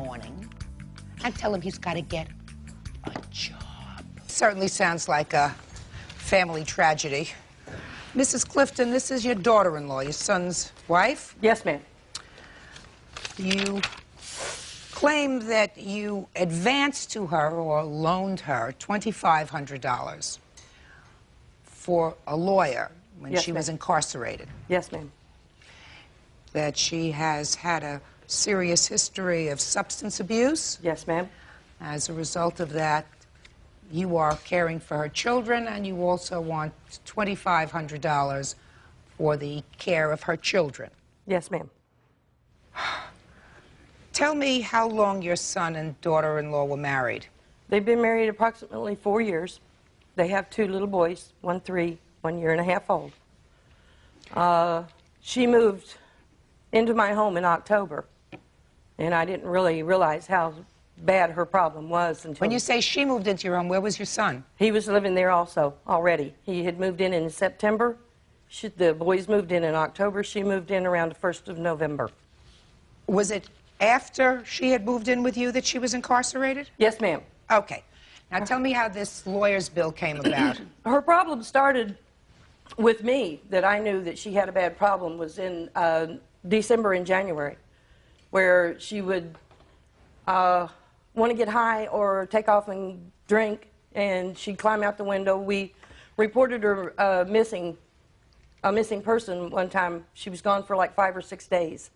morning and tell him he's got to get a job. Certainly sounds like a family tragedy. Mrs. Clifton, this is your daughter-in-law, your son's wife? Yes, ma'am. You claim that you advanced to her or loaned her $2,500 for a lawyer when she was incarcerated. Yes, ma'am. That she has had a serious history of substance abuse. Yes, ma'am. As a result of that, you are caring for her children, and you also want $2,500 for the care of her children. Yes, ma'am. Tell me how long your son and daughter-in-law were married. They've been married approximately 4 years. They have 2 little boys, one 3, 1 year and a half old. She moved into my home in October, and I didn't really realize how bad her problem was until... When you say she moved into your home, where was your son? He was living there also, already. He had moved in September. The boys moved in October. She moved in around the 1st of November. Was it after she had moved in with you that she was incarcerated? Yes, ma'am. Okay. Now tell me how this lawyer's bill came about. Her problem started with me, that I knew that she had a bad problem, was in December and January, where she would want to get high or take off and drink, and she'd climb out the window. We reported her a missing person one time. She was gone for like 5 or 6 days.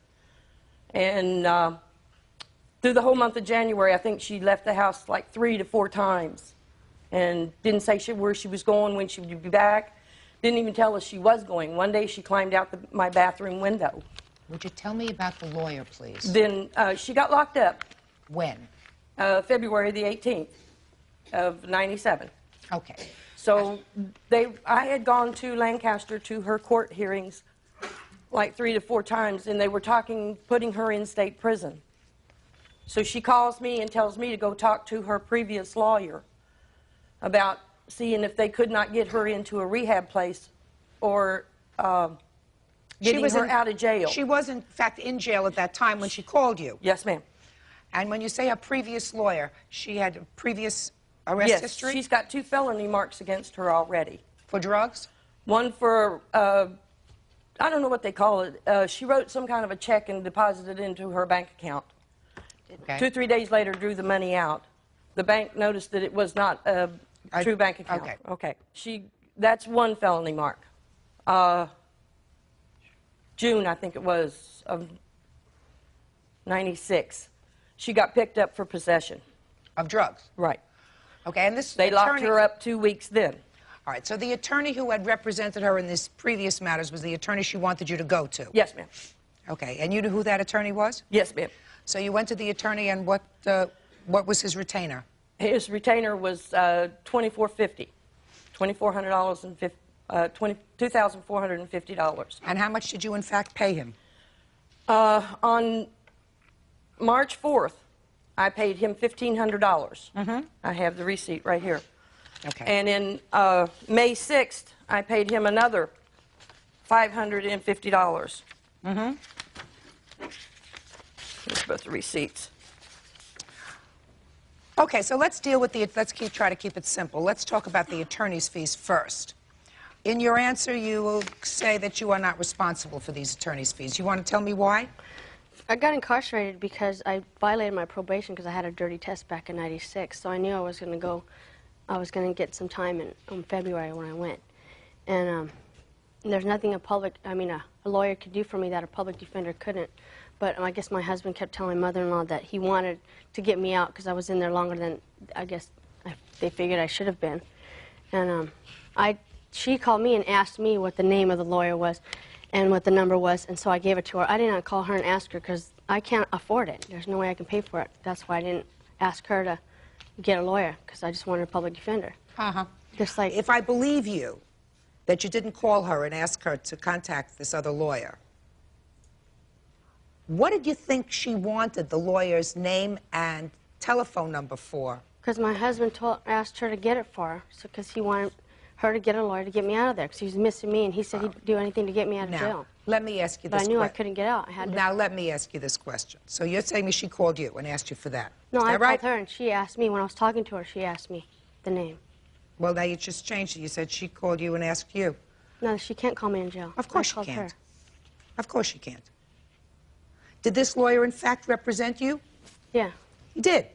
And through the whole month of January, I think she left the house like 3 to 4 times and didn't say where she was going, when she would be back. Didn't even tell us she was going. One day she climbed out my bathroom window. Would you tell me about the lawyer, please? Then she got locked up. When? February the 18th of '97. Okay. So I had gone to Lancaster to her court hearings like 3 to 4 times, and they were putting her in state prison. So she calls me and tells me to go talk to her previous lawyer about seeing if they could not get her into a rehab place or getting her out of jail. She was, in fact, in jail at that time when she called you. Yes, ma'am. And when you say a previous lawyer, she had a previous arrest history? Yes, she's got 2 felony marks against her already. For drugs? One for, I don't know what they call it. She wrote some kind of a check and deposited it into her bank account. Okay. 2 or 3 days later, drew the money out. The bank noticed that it was not a true bank account. Okay. Okay. That's 1 felony mark. June, I think it was, of '96. She got picked up for possession. Of drugs? Right. Okay, and this They locked her up 2 weeks then. All right, so the attorney who had represented her in these previous matters was the attorney she wanted you to go to? Yes, ma'am. Okay, and you knew who that attorney was? Yes, ma'am. So you went to the attorney, and what was his retainer? His retainer was $2,450. $2,450. And how much did you, in fact, pay him? On March 4th, I paid him $1,500. Mm-hmm. I have the receipt right here. Okay. And in May 6th, I paid him another $550. Mm-hmm. Here's both the receipts. Okay, so let's deal with try to keep it simple. Let's talk about the attorney's fees first. In your answer, you will say that you are not responsible for these attorney's fees. You want to tell me why? I got incarcerated because I violated my probation because I had a dirty test back in '96. So I knew I was going to get some time in February when I went. And there's nothing a lawyer could do for me that a public defender couldn't. But I guess my husband kept telling my mother-in-law that he wanted to get me out because I was in there longer than they figured I should have been. And she called me and asked me what the name of the lawyer was and what the number was, and so I gave it to her. I did not call her and ask her because I can't afford it. There's no way I can pay for it. That's why I didn't ask her to get a lawyer, because I just wanted a public defender. Uh-huh. Just like... If I believe you, that you didn't call her and ask her to contact this other lawyer, what did you think she wanted the lawyer's name and telephone number for? Because my husband asked her to get it for her, because he wanted her to get a lawyer to get me out of there because he was missing me, and he said he'd do anything to get me out of Now, jail. let me ask you this But I question. knew I couldn't get out. I had to. Now, let me ask you this question. So you're saying that she called you and asked you for that. No, Is I that right? called her, and she asked me, when I was talking to her, she asked me the name. Well, now you just changed it. You said she called you and asked you. No, she can't call me in jail. Of course I she called can't. her. Of course she can't. Did this lawyer, in fact, represent you? Yeah. He did.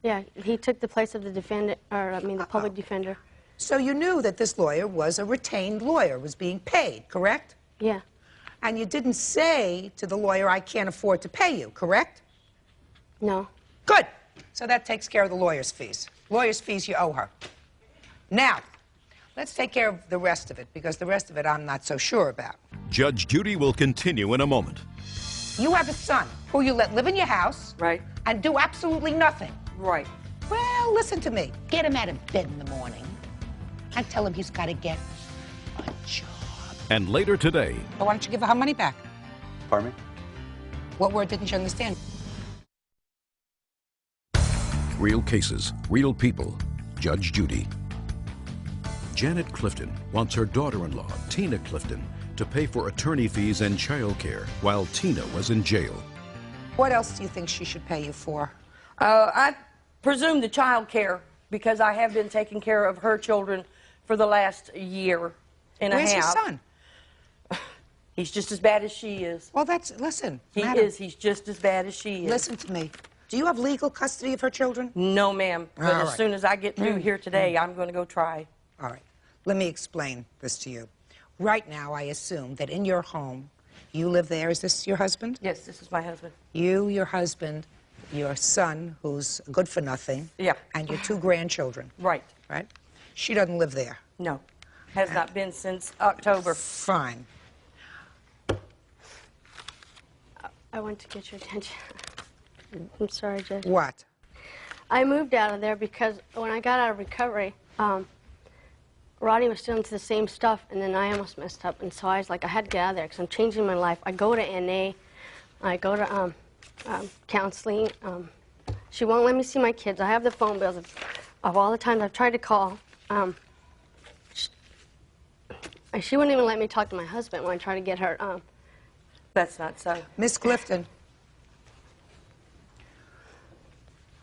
Yeah, he took the place of the defendant, or I mean the public defender. So you knew that this lawyer was a retained lawyer, was being paid, correct? Yeah. And you didn't say to the lawyer, I can't afford to pay you, correct? No. Good. So that takes care of the lawyer's fees. Lawyer's fees you owe her. Now, let's take care of the rest of it, because the rest of it I'm not so sure about. Judge Judy will continue in a moment. You have a son who you let live in your house. Right. And do absolutely nothing. Right. Well, listen to me. Get him out of bed in the morning and tell him he's got to get a job. And later today, Why don't you give her money back? Pardon me? What word didn't you understand? real cases, real people. Judge Judy. Janet Clifton wants her daughter-in-law, Tina Clifton, to pay for attorney fees and child care while Tina was in jail. What else do you think she should pay you for? I presume the child care, because I have been taking care of her children for the last year and a half. Where's your son? He's just as bad as she is. Well, listen. He madam, is. He's just as bad as she is. Listen to me. Do you have legal custody of her children? No, ma'am. But All as right. soon as I get through here today, I'm going to go try. All right. Let me explain this to you. Right now, I assume that in your home, you live there. Is this your husband? Yes, this is my husband. You, your husband, your son, who's good for nothing. Yeah. And your 2 grandchildren. Right. Right? She doesn't live there. No. Has not been since October. Fine. I want to get your attention. I'm sorry, Judge. What? I moved out of there because when I got out of recovery, Roddy was still into the same stuff, and then I almost messed up, and so I was like, I had to get out of there because I'm changing my life. I go to NA, I go to counseling. She won't let me see my kids. I have the phone bills of all the times I've tried to call. She wouldn't even let me talk to my husband when I tried to get her. That's not so. Miss Clifton,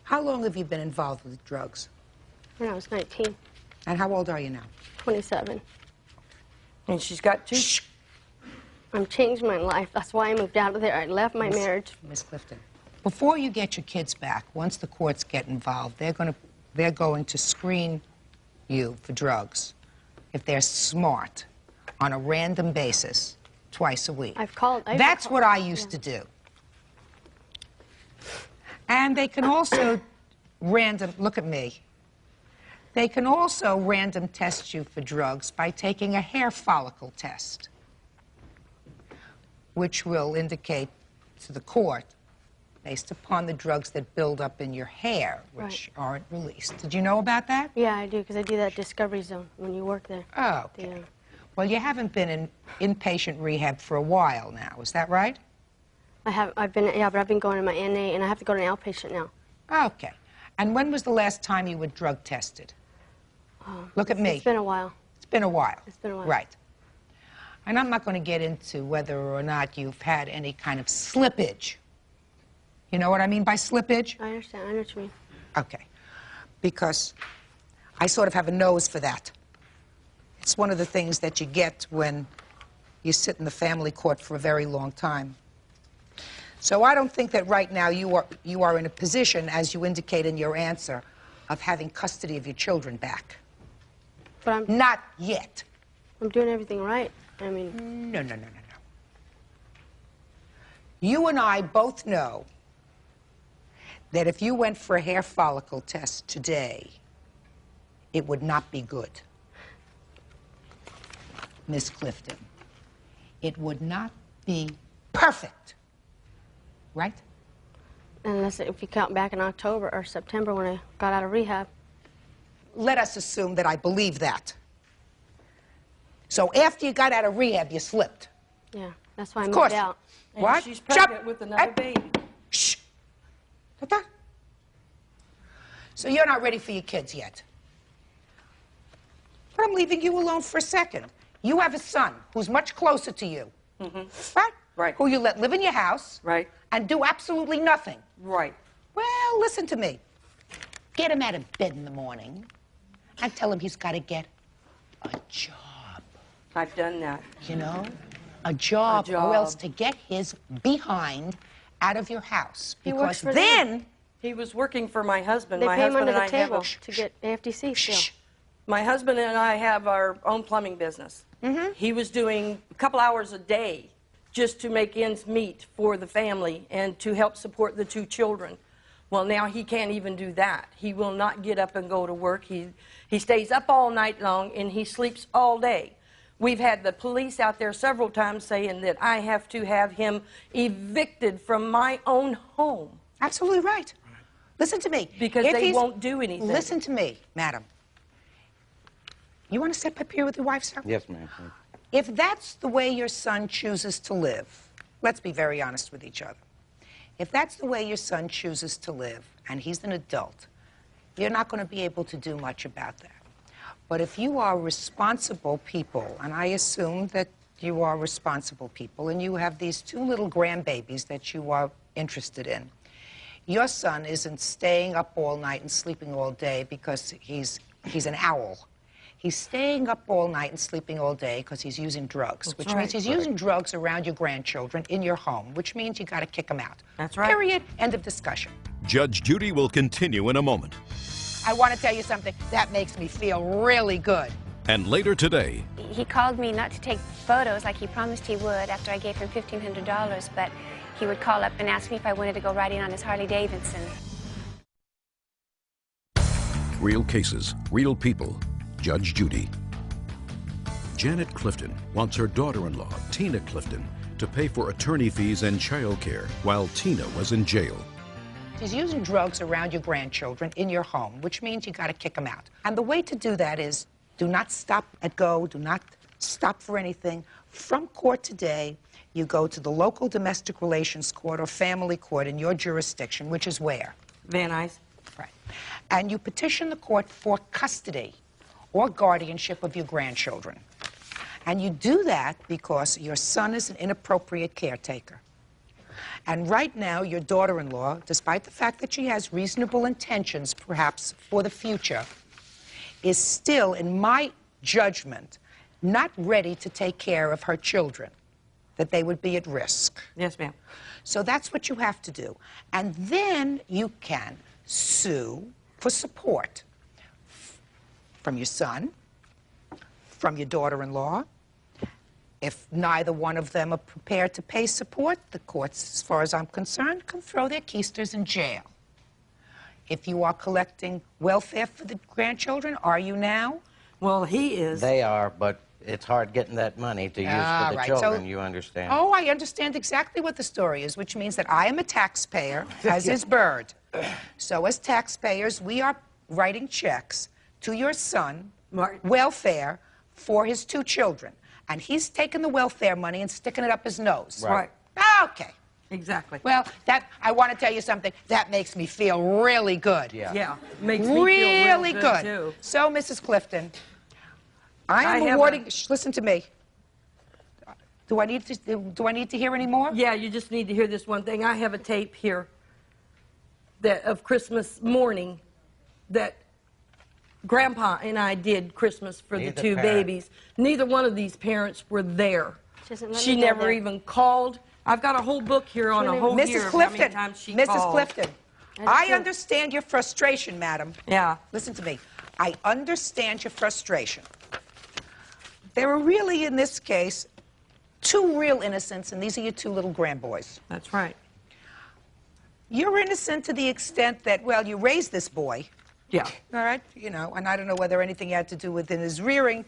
how long have you been involved with drugs? When I was 19, And how old are you now? 27. And she's got 2. Shh. I'm changing my life. That's why I moved out of there. I left my marriage. Miss Clifton, before you get your kids back, once the courts get involved, they're going to screen you for drugs if they're smart on a random basis twice a week. I've called. That's what I used to do. And they can also look at me. They can also random test you for drugs by taking a hair follicle test, which will indicate to the court, based upon the drugs that build up in your hair, which aren't released. Did you know about that? Yeah, I do, because I do that Discovery Zone when you work there. Oh, okay. Well, you haven't been in inpatient rehab for a while now, is that right? I've been going to my NA, and I have to go to an outpatient now. Okay. And when was the last time you were drug tested? Look at me. It's been a while. It's been a while. It's been a while. Right. And I'm not going to get into whether or not you've had any kind of slippage. You know what I mean by slippage? I understand. I know what you mean. Okay. Because I sort of have a nose for that. It's one of the things that you get when you sit in the family court for a very long time. So I don't think that right now you are in a position, as you indicate in your answer, of having custody of your children back. But Not yet. I'm doing everything right. I mean... No. You and I both know that if you went for a hair follicle test today, it would not be good. Miss Clifton, it would not be perfect, right? Unless if you count back in October or September when I got out of rehab. Let us assume that I believe that. So after you got out of rehab, you slipped. Yeah, that's why I Of moved course. out. And What? she's pregnant Shut with another up. baby. Shh. Like that. So you're not ready for your kids yet. But I'm leaving you alone for a second. You have a son who's much closer to you. Right? Right. Who you let live in your house. Right. And do absolutely nothing. Right. Well, listen to me. Get him out of bed in the morning and tell him he's got to get a job. I've done that. You know? A job, A job. or else to get his behind out of your house. He works Because for then... He was working for my husband. They My pay him husband under and the I have table a, to get AFDC still. Shh. my husband and I have our own plumbing business. He was doing a couple hours a day just to make ends meet for the family and to help support the 2 children. Well, now he can't even do that. He will not get up and go to work. He stays up all night long and he sleeps all day. We've had the police out there several times saying that I have to have him evicted from my own home. Absolutely right. Listen to me. Because If they he's- won't do anything. Listen to me, madam. You want to step up here with your wife, sir? Yes, ma'am. If that's the way your son chooses to live, let's be very honest with each other. If that's the way your son chooses to live, and he's an adult, you're not going to be able to do much about that. But if you are responsible people, and I assume that you are responsible people, and you have these 2 little grandbabies that you are interested in, your son isn't staying up all night and sleeping all day because he's an owl. He's staying up all night and sleeping all day because he's using drugs, which means he's using drugs around your grandchildren in your home, which means you got to kick him out. That's right. Period. End of discussion. Judge Judy will continue in a moment. I want to tell you something that makes me feel really good. And later today, He called me not to take photos like he promised he would after I gave him $1,500, but he would call up and ask me if I wanted to go riding on his Harley Davidson. real cases, real people. Judge Judy. Janet Clifton wants her daughter-in-law, Tina Clifton, to pay for attorney fees and child care while Tina was in jail. He's using drugs around your grandchildren in your home, which means you got to kick him out. And the way to do that is do not stop at go, do not stop for anything. From court today, you go to the local domestic relations court or family court in your jurisdiction, which is where? Van Nuys. Right. And you petition the court for custody or guardianship of your grandchildren. And you do that because your son is an inappropriate caretaker. And right now, your daughter-in-law, despite the fact that she has reasonable intentions, perhaps, for the future, is still, in my judgment, not ready to take care of her children, that they would be at risk. Yes, ma'am. So that's what you have to do. And then you can sue for support from your son, from your daughter-in-law. If neither one of them are prepared to pay support, the courts, as far as I'm concerned, can throw their keisters in jail. If you are collecting welfare for the grandchildren, are you now? Well, he is. They are, but it's hard getting that money to use for the Right. children, So- you understand? Oh, I understand exactly what the story is, which means that I am a taxpayer, as is Bird. So as taxpayers, we are writing checks to your son, Right. welfare, for his 2 children. And he's taking the welfare money and sticking it up his nose. Right. Okay. Exactly. Well, I want to tell you something. That makes me feel really good. Yeah. Yeah. Makes me feel Really real good. too. So, Mrs. Clifton, I am have awarding... a- Listen to me. Do I need to hear any more? Yeah, you just need to hear this one thing. I have a tape here that of Christmas morning that Grandpa and I did Christmas for the Neither 2 parent. babies. Neither one of these parents were there. She doesn't let She me go never there. even called. I've got a whole book here on a whole year Mrs. of how many Clifton, times she Mrs. called. Clifton, I do I too. understand your frustration, madam. Yeah. Listen to me. I understand your frustration. There are really, in this case, 2 real innocents, and these are your 2 little grandboys. That's right. You're innocent to the extent that, well, you raised this boy, Yeah. all right? You know, and I don't know whether anything had to do with his rearing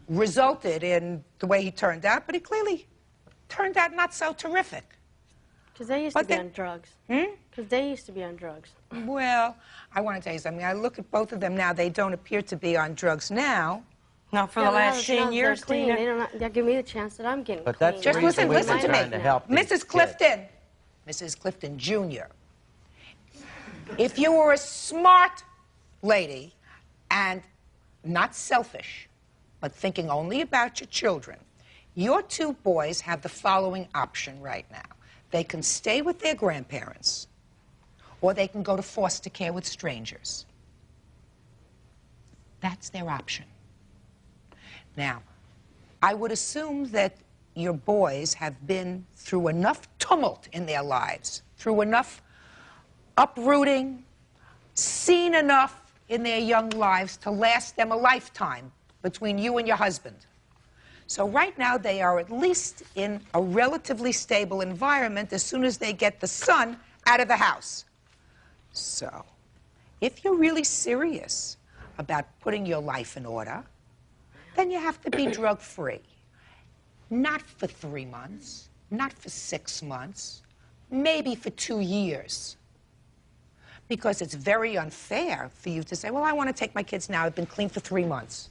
resulted in the way he turned out, but he clearly turned out not so terrific. Because they used But to be they- on drugs. Because they used to be on drugs. Well, I want to tell you something. I look at both of them now. They don't appear to be on drugs now. Not for Yeah, the but now last that- 10 now that they're years, clean, Tina. they don't. They'll give me the chance that I'm getting But clean. that's Just the reason listen we've been to me. trying to help these Mrs. kids. Clifton, Mrs. Clifton Jr., if you were a smart lady and not selfish, but thinking only about your children, your two boys have the following option right now. They can stay with their grandparents, or they can go to foster care with strangers. That's their option. Now, I would assume that your boys have been through enough tumult in their lives, through enough uprooting, seen enough in their young lives to last them a lifetime between you and your husband. So right now they are at least in a relatively stable environment as soon as they get the son out of the house. So, if you're really serious about putting your life in order, then you have to be drug-free. Not for 3 months, not for 6 months, maybe for 2 years. Because it's very unfair for you to say, well, I want to take my kids now. I've been clean for 3 months.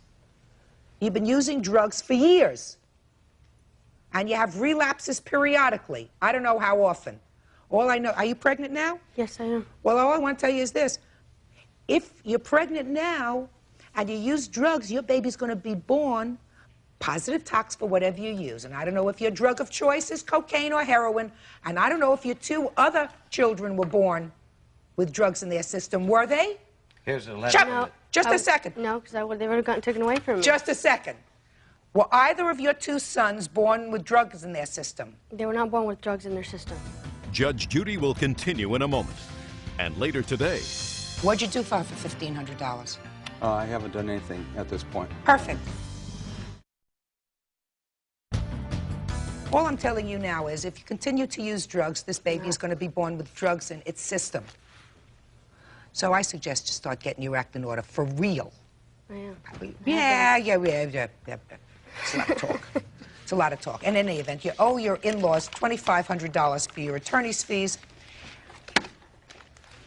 You've been using drugs for years. And you have relapses periodically. I don't know how often. All I know, are you pregnant now? Yes, I am. Well, all I want to tell you is this. If you're pregnant now and you use drugs, your baby's going to be born positive tox for whatever you use. And I don't know if your drug of choice is cocaine or heroin. And I don't know if your 2 other children were born with drugs in their system. Were they? Here's a letter. Shut from up. the- Just a second. No, because they would have gotten taken away from me. Just a second. Were either of your 2 sons born with drugs in their system? They were not born with drugs in their system. Judge Judy will continue in a moment. And later today, What'd you do for $1,500? I haven't done anything at this point. Perfect. All I'm telling you now is if you continue to use drugs, this baby is going to be born with drugs in its system. So I suggest you start getting your act in order for real. I am. Yeah. It's a lot of talk. It's a lot of talk. In any event, you owe your in-laws $2,500 for your attorney's fees.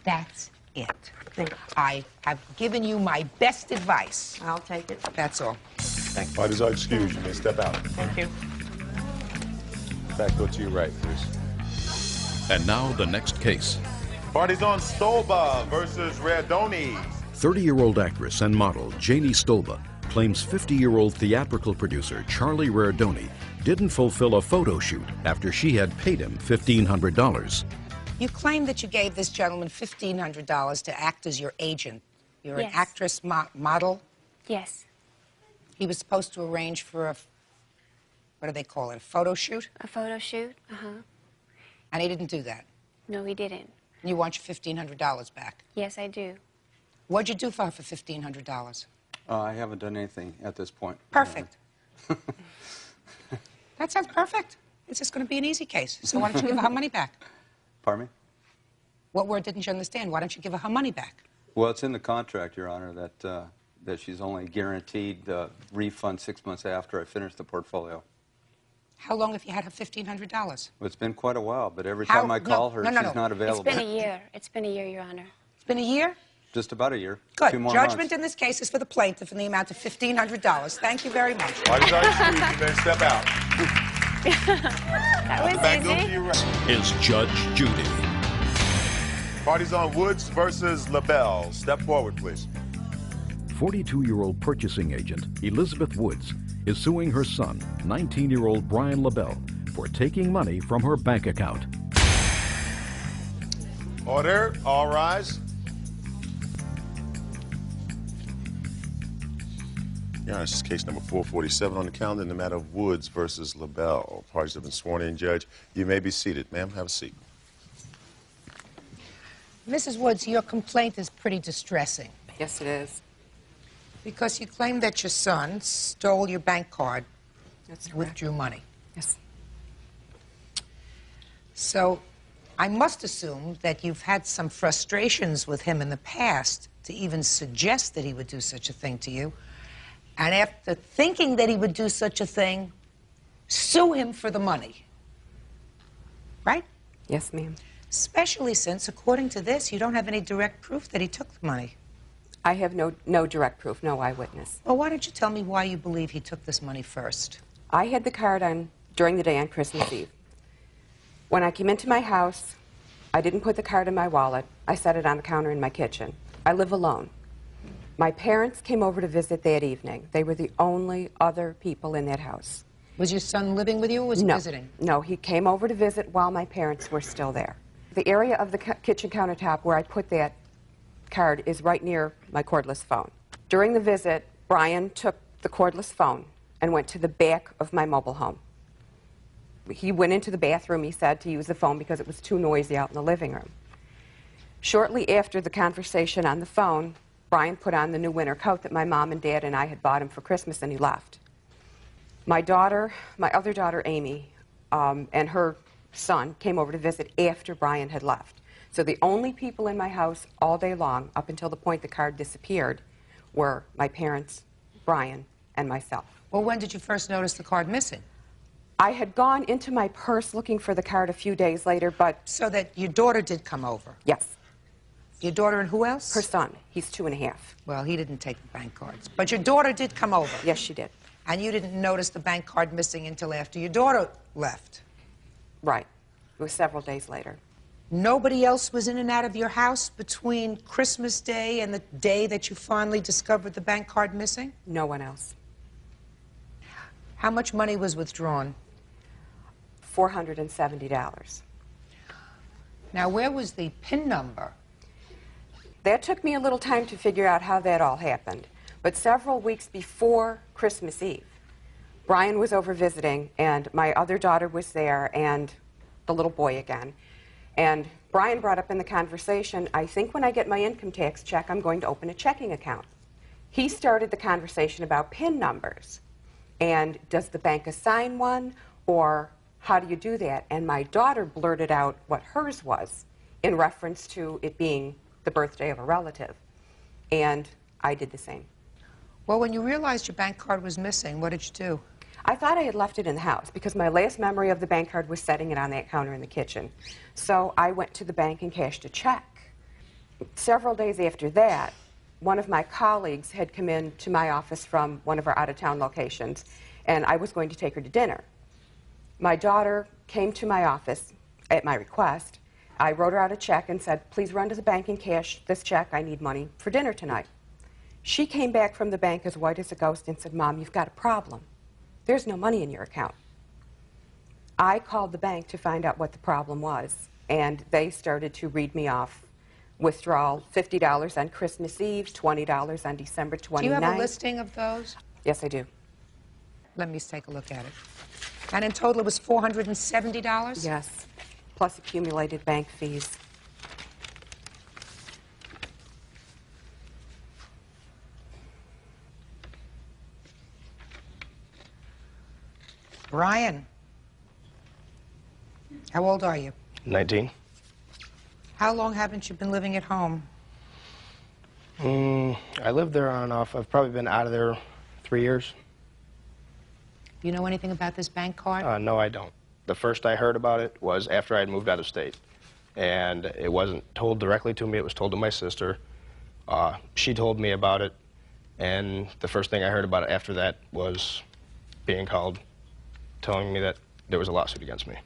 That's it. Thank you. I have given you my best advice. I'll take it. That's all. Parties are excused. You may step out. Thank you. Back, go to your right, please. and now the next case. Parties on Stolba versus Redoni. 30-year-old actress and model Janie Stolba claims 50-year-old theatrical producer Charlie Redoni didn't fulfill a photo shoot after she had paid him $1,500. You claim that you gave this gentleman $1,500 to act as your agent. You're Yes. an actress model. Yes, He was supposed to arrange for a, what do they call it, a photo shoot? a photo shoot. And he didn't do that. No, he didn't. You want your $1,500 back. Yes, I do. What'd you do for her for $1,500? I haven't done anything at this point. Perfect. That sounds perfect. It's just going to be an easy case. So why don't you give her money back? Pardon me? What word didn't you understand? Why don't you give her money back? Well, it's in the contract, Your Honor, that she's only guaranteed the refund 6 months after I finish the portfolio. How long have you had her $1,500? Well, it's been quite a while, but every time I call her, she's not available. It's been a year. It's been a year, Your Honor. It's been a year? Just about a year. Good. 2 more Judgment months. in this case is for the plaintiff in the amount of $1,500. Thank you very much. Parties are excused. You may step out. That was Back, go to easy. your right. Is Judge Judy. Parties on Woods versus LaBelle. Step forward, please. 42-year-old purchasing agent Elizabeth Woods is suing her son, 19-year-old Brian LaBelle, for taking money from her bank account. Order. All rise. Your Honor, this is case number 447 on the calendar in the matter of Woods versus LaBelle. Parties have been sworn in, Judge. You may be seated. Ma'am, have a seat. Mrs. Woods, your complaint is pretty distressing Yes, it is. because you claim that your son stole your bank card, That's correct. withdrew money. Yes. So I must assume that you've had some frustrations with him in the past to even suggest that he would do such a thing to you. And after thinking that he would do such a thing, sue him for the money. Right? Yes, ma'am. Especially since, according to this, you don't have any direct proof that he took the money. I have no direct proof, no eyewitness. Well, why don't you tell me why you believe he took this money first? I had the card on during the day on Christmas Eve. When I came into my house, I didn't put the card in my wallet. I set it on the counter in my kitchen. I live alone. My parents came over to visit that evening. They were the only other people in that house. Was your son living with you or was he visiting? No, he came over to visit while my parents were still there. The area of the kitchen countertop where I put that card is right near my cordless phone. During the visit, Brian took the cordless phone and went to the back of my mobile home. He went into the bathroom, he said, to use the phone because it was too noisy out in the living room. Shortly after the conversation on the phone, Brian put on the new winter coat that my mom and dad and I had bought him for Christmas, and he left. My other daughter, Amy, and her son came over to visit after Brian had left. So the only people in my house all day long, up until the point the card disappeared, were my parents, Brian, and myself. Well, when did you first notice the card missing? I had gone into my purse looking for the card a few days later, but... So that your daughter did come over? Yes. Your daughter and who else? Her son. He's 2.5. Well, he didn't take the bank cards. But your daughter did come over? Yes, she did. And you didn't notice the bank card missing until after your daughter left? Right. It was several days later. Nobody else was in and out of your house between Christmas Day and the day that you finally discovered the bank card missing? No one else. How much money was withdrawn? $470. Now, where was the PIN number? That took me a little time to figure out how that all happened. But several weeks before Christmas Eve, Brian was over visiting, and my other daughter was there, and the little boy again. And Brian brought up in the conversation, I think when I get my income tax check, I'm going to open a checking account. He started the conversation about PIN numbers. And does the bank assign one, or how do you do that? And my daughter blurted out what hers was in reference to it being the birthday of a relative. And I did the same. Well, when you realized your bank card was missing, what did you do? I thought I had left it in the house because my last memory of the bank card was setting it on that counter in the kitchen. So I went to the bank and cashed a check. Several days after that, one of my colleagues had come in to my office from one of our out-of-town locations, and I was going to take her to dinner. My daughter came to my office at my request. I wrote her out a check and said, please run to the bank and cash this check. I need money for dinner tonight. She came back from the bank as white as a ghost and said, Mom, you've got a problem. There's no money in your account. I called the bank to find out what the problem was, and they started to read me off withdrawal, $50 on Christmas Eve, $20 on December 29th. Do you have a listing of those? Yes, I do. Let me take a look at it. And in total, it was $470? Yes, plus accumulated bank fees. Brian, how old are you? 19. How long haven't you been living at home? I lived there on and off. I've probably been out of there 3 years. Do you know anything about this bank card? No, I don't. The first I heard about it was after I had moved out of state. And it wasn't told directly to me, it was told to my sister. She told me about it, and the first thing I heard about it after that was being called, telling me that there was a lawsuit against me.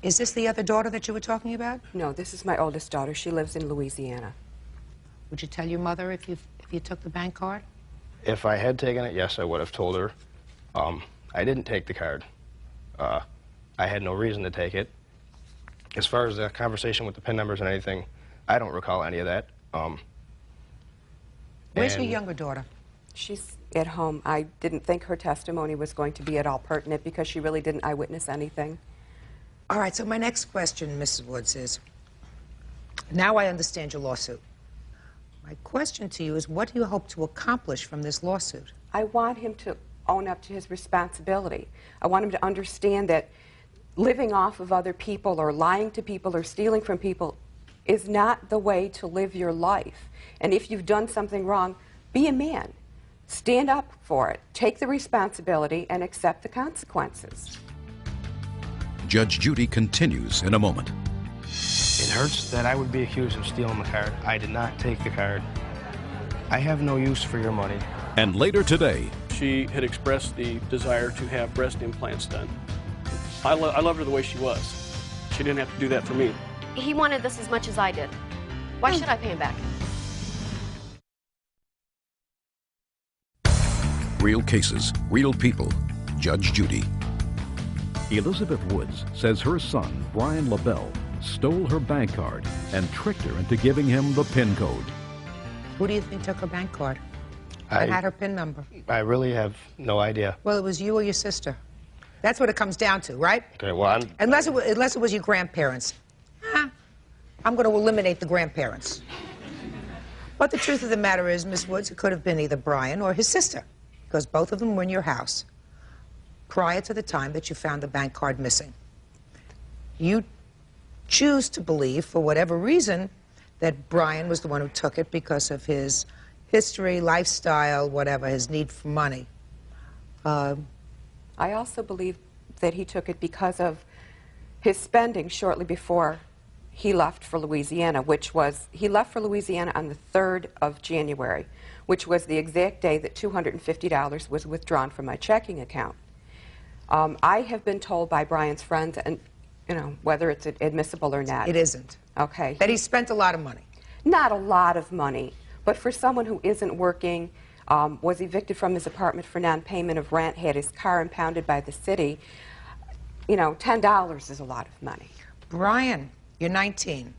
Is this the other daughter that you were talking about? No, this is my oldest daughter. She lives in Louisiana. Would you tell your mother if you took the bank card? If I had taken it, yes, I would have told her. I didn't take the card. I had no reason to take it. As far as the conversation with the PIN numbers and anything, I don't recall any of that. Where's your younger daughter? She's at home. I didn't think her testimony was going to be at all pertinent because she really didn't eyewitness anything. All right, so my next question, Mrs. Woods, is, now I understand your lawsuit. My question to you is, what do you hope to accomplish from this lawsuit? I want him to own up to his responsibility. I want him to understand that living off of other people or lying to people or stealing from people is not the way to live your life. And if you've done something wrong, be a man. Stand up for it. Take the responsibility and accept the consequences. Judge Judy continues in a moment. It hurts that I would be accused of stealing the card. I did not take the card. I have no use for your money. And later today, she had expressed the desire to have breast implants done. I loved her the way she was. She didn't have to do that for me. He wanted this as much as I did. Why should I pay him back? Real cases, real people. Judge Judy. Elizabeth Woods says her son, Brian LaBelle, stole her bank card and tricked her into giving him the PIN code. Who do you think took her bank card? That had her PIN number. I really have no idea. Well, it was you or your sister. That's what it comes down to, right? Okay, well, Unless it was your grandparents. I'm going to eliminate the grandparents. But the truth of the matter is, Miss Woods, it could have been either Brian or his sister, because both of them were in your house prior to the time that you found the bank card missing. You choose to believe, for whatever reason, that Brian was the one who took it because of his history, lifestyle, whatever, his need for money. I also believe that he took it because of his spending shortly before he left for Louisiana, he left for Louisiana on the 3rd of January, which was the exact day that $250 was withdrawn from my checking account. I have been told by Brian's friends, and you know, whether it's admissible or not. It isn't. Okay. That he spent a lot of money. Not a lot of money, but for someone who isn't working, was evicted from his apartment for non-payment of rent, had his car impounded by the city, you know, $10 is a lot of money. Brian, you're 19.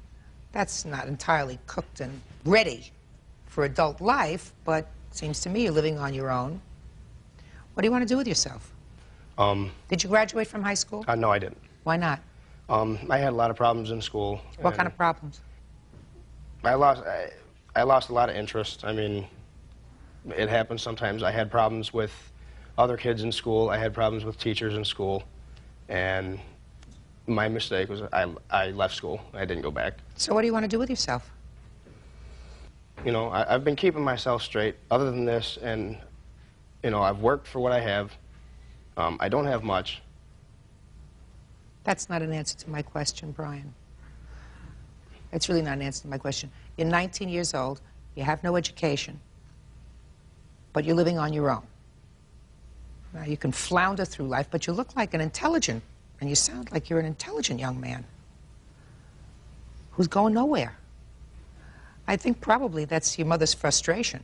That's not entirely cooked and ready for adult life, but it seems to me you're living on your own. What do you want to do with yourself? Did you graduate from high school? No, I didn't. Why not? I had a lot of problems in school. What kind of problems? I lost a lot of interest. I mean, it happens sometimes. I had problems with other kids in school. I had problems with teachers in school. And my mistake was I left school. I didn't go back. So what do you want to do with yourself? You know, I've been keeping myself straight. Other than this, and, you know, I've worked for what I have. I don't have much. That's not an answer to my question, Brian. It's really not an answer to my question. You're 19 years old, you have no education, but you're living on your own. Now, you can flounder through life, but you look like an intelligent, and you sound like you're an intelligent young man who's going nowhere. I think probably that's your mother's frustration.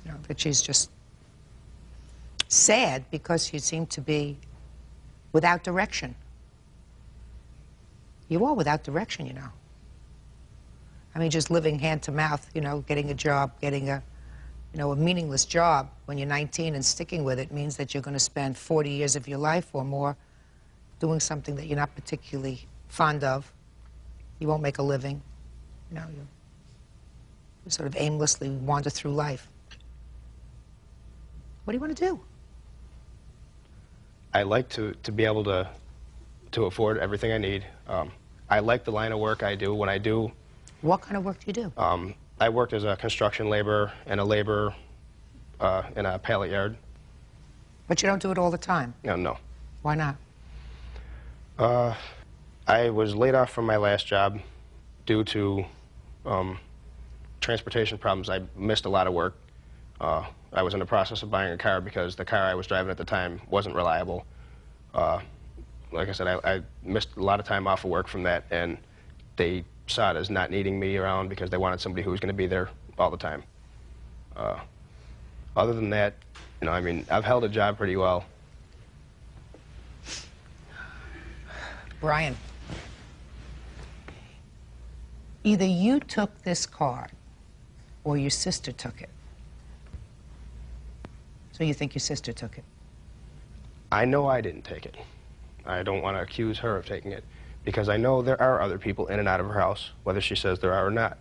You know, that she's just sad because you seem to be without direction. You are without direction, you know. I mean, just living hand to mouth, you know, getting a job, getting a, you know, a meaningless job when you're 19 and sticking with it means that you're going to spend 40 years of your life or more doing something that you're not particularly fond of. You won't make a living. You know, you sort of aimlessly wander through life. What do you want to do? I like to be able to afford everything I need. I like the line of work I do. When I do... What kind of work do you do? I worked as a construction laborer and a laborer in a pallet yard. But you don't do it all the time? No. Why not? I was laid off from my last job due to transportation problems. I missed a lot of work. I was in the process of buying a car because the car I was driving at the time wasn't reliable. Like I said, I missed a lot of time off of work from that, and they saw it as not needing me around because they wanted somebody who was going to be there all the time. Other than that, you know, I mean, I've held a job pretty well. Brian, either you took this card or your sister took it. So you think your sister took it? I know I didn't take it. I don't want to accuse her of taking it because I know there are other people in and out of her house, whether she says there are or not.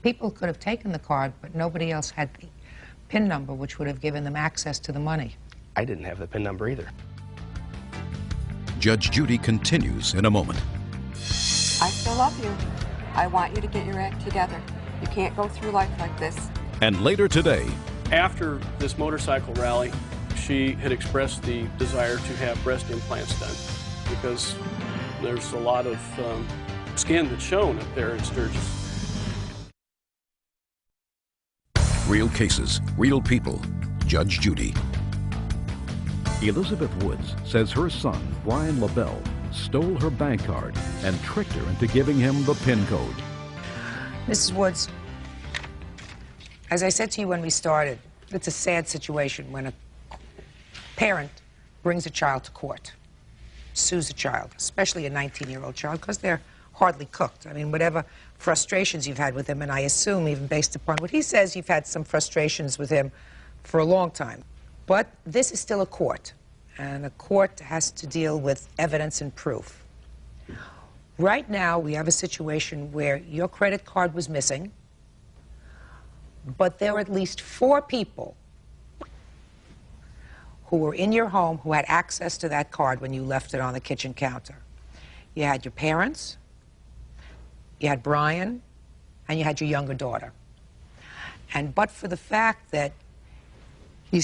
People could have taken the card, but nobody else had the PIN number, which would have given them access to the money. I didn't have the PIN number either. Judge Judy continues in a moment. I still love you. I want you to get your act together. You can't go through life like this. And later today... After this motorcycle rally, she had expressed the desire to have breast implants done because there's a lot of skin that's shown up there in Sturgis. Real cases, real people. Judge Judy. Elizabeth Woods says her son, Brian LaBelle, stole her bank card and tricked her into giving him the PIN code. Mrs. Woods, as I said to you when we started, It's a sad situation when a parent brings a child to court, sues a child, especially a 19-year-old child, because they're hardly cooked. I mean, whatever frustrations you've had with him, and I assume, even based upon what he says, you've had some frustrations with him for a long time. But this is still a court, and a court has to deal with evidence and proof. Right now, we have a situation where your credit card was missing, but there were at least 4 people who were in your home who had access to that card when you left it on the kitchen counter. You had your parents, you had Brian, and you had your younger daughter. And but for the fact that you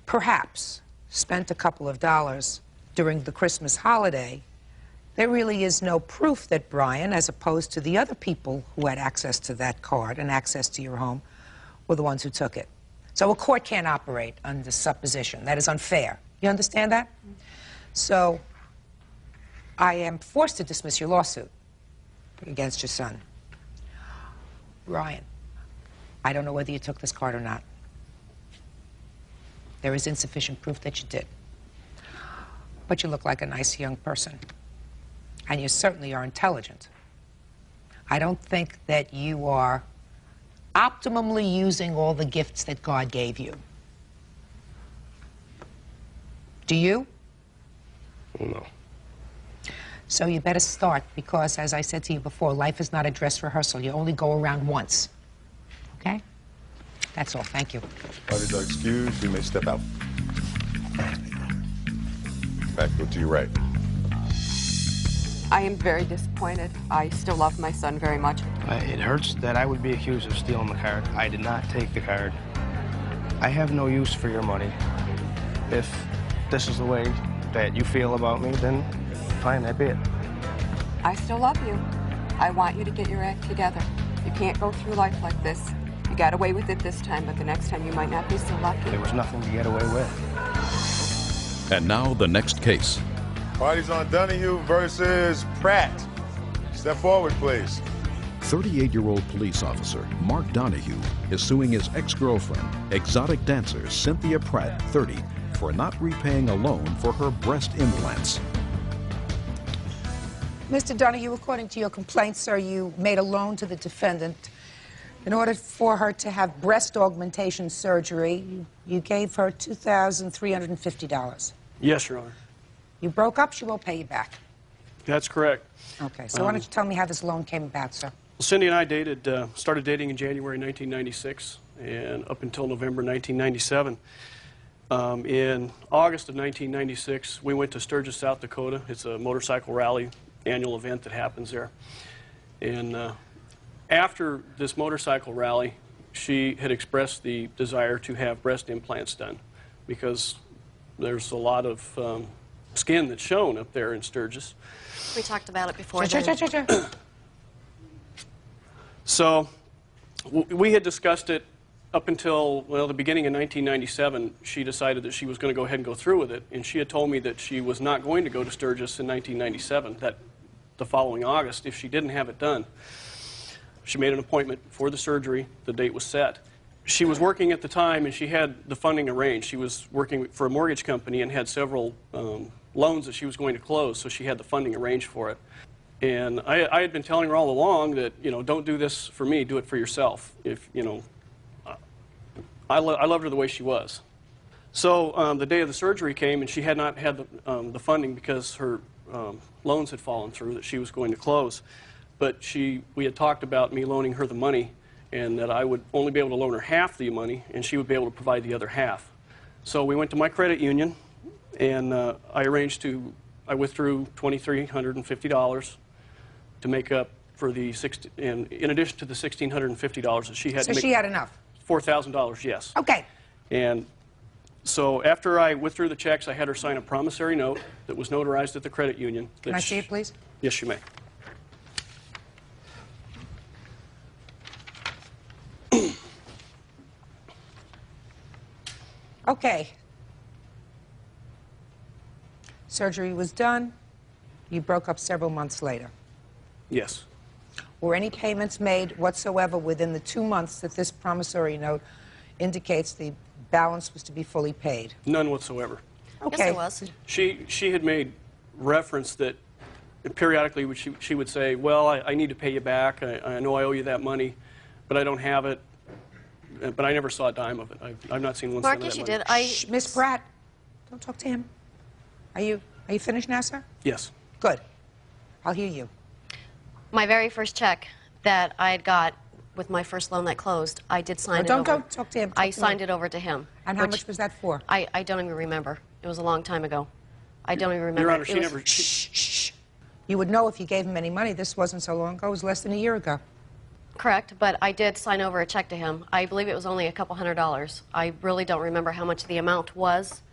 perhaps spent a couple of dollars during the Christmas holiday, there really is no proof that Brian, as opposed to the other people who had access to that card and access to your home, were the ones who took it. So a court can't operate under supposition. That is unfair. You understand that? So I am forced to dismiss your lawsuit against your son. Ryan, I don't know whether you took this card or not. There is insufficient proof that you did. But you look like a nice young person. And you certainly are intelligent. I don't think that you are optimally using all the gifts that God gave you. Do you? No. So you better start, because, as I said to you before, life is not a dress rehearsal. You only go around once. Okay? That's all. Thank you. Others are excused. You may step out. Back, go to your right. I am very disappointed. I still love my son very much. It hurts that I would be accused of stealing the card. I did not take the card. I have no use for your money. If this is the way that you feel about me, then fine, that be it. I still love you. I want you to get your act together. You can't go through life like this. You got away with it this time, but the next time you might not be so lucky. There was nothing to get away with. And now the next case. Party's on Donahue versus Pratt. Step forward, please. 38-year-old police officer Mark Donahue is suing his ex-girlfriend, exotic dancer Cynthia Pratt, 30, for not repaying a loan for her breast implants. Mr. Donahue, according to your complaint, sir, you made a loan to the defendant in order for her to have breast augmentation surgery. You gave her $2,350. Yes, Your Honor. You broke up, she won't pay you back. That's correct. Okay, so why don't you tell me how this loan came about, sir? Well, Cindy and I started dating in January 1996 and up until November 1997. In August of 1996, we went to Sturgis, South Dakota. It's a motorcycle rally annual event that happens there. And after this motorcycle rally, she had expressed the desire to have breast implants done because there's a lot of skin that's shown up there in Sturgis. We talked about it before. Sure. So we had discussed it up until, well, the beginning of 1997. She decided that she was going to go ahead and go through with it, and she had told me that she was not going to go to Sturgis in 1997, that the following August, if she didn't have it done. She made an appointment for the surgery. The date was set. She was working at the time, and she had the funding arranged. She was working for a mortgage company and had several loans that she was going to close, so she had the funding arranged for it. And I had been telling her all along that, you know, don't do this for me, do it for yourself. If, you know, I loved her the way she was. So the day of the surgery came, and she had not had the funding because her loans had fallen through that she was going to close. But we had talked about me loaning her the money, and that I would only be able to loan her half the money, and she would be able to provide the other half. So we went to my credit union, and I withdrew $2,350 to make up for the in addition to the $1,650 that she had to make. So she had enough? $4,000, yes. Okay. And so after I withdrew the checks, I had her sign a promissory note that was notarized at the credit union. Can I see it, please? Yes, you may. Okay. Surgery was done. You broke up several months later. Yes. Were any payments made whatsoever within the 2 months that this promissory note indicates the balance was to be fully paid? None whatsoever. Okay. Yes, there was. She had made reference that periodically she would say, well, I need to pay you back. I know I owe you that money, but I don't have it. But I never saw a dime of it. I've not seen one cent of that Mark, yes, you money. did. Shh, Miss Pratt, don't talk to him. Are you finished now, sir? Yes. Good. I'll hear you. My very first check that I had got with my first loan that closed, I did sign it over. Don't go talk to him. I signed it over to him. And how much was that for? I don't even remember. It was a long time ago. I don't even remember. Your Honor, It she was- never... Shh. You would know if you gave him any money. This wasn't so long ago. It was less than a year ago. Correct, but I did sign over a check to him. I believe it was only a couple $100. I really don't remember how much the amount was.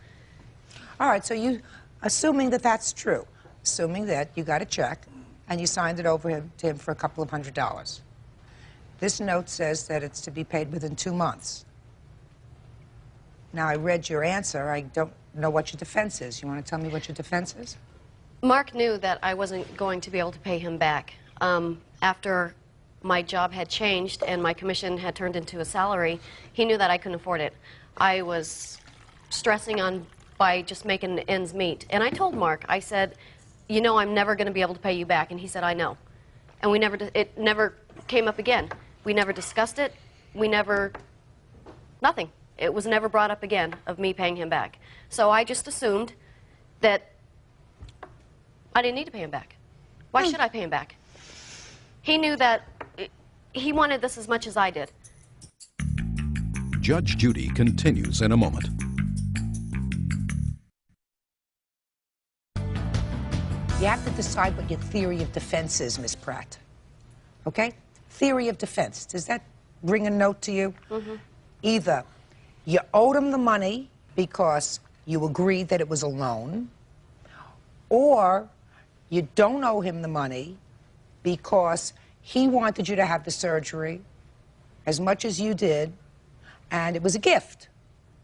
All right, so you, assuming that that's true, assuming that you got a check and you signed it over to him for a couple of $100. This note says that it's to be paid within 2 months. Now, I read your answer. I don't know what your defense is. You want to tell me what your defense is? Mark knew that I wasn't going to be able to pay him back. After my job had changed and my commission had turned into a salary, he knew that I couldn't afford it. I was stressing on by just making ends meet. And I told Mark, I said, you know, I'm never going to be able to pay you back. And he said, I know. And it never came up again. We never discussed it. Nothing. It was never brought up again of me paying him back. So I just assumed that I didn't need to pay him back. Why should I pay him back? He knew that he wanted this as much as I did. Judge Judy continues in a moment. You have to decide what your theory of defense is, Miss Pratt. Okay? Theory of defense. Does that ring a note to you? Mm-hmm. Either you owed him the money because you agreed that it was a loan, or you don't owe him the money because he wanted you to have the surgery as much as you did, and it was a gift.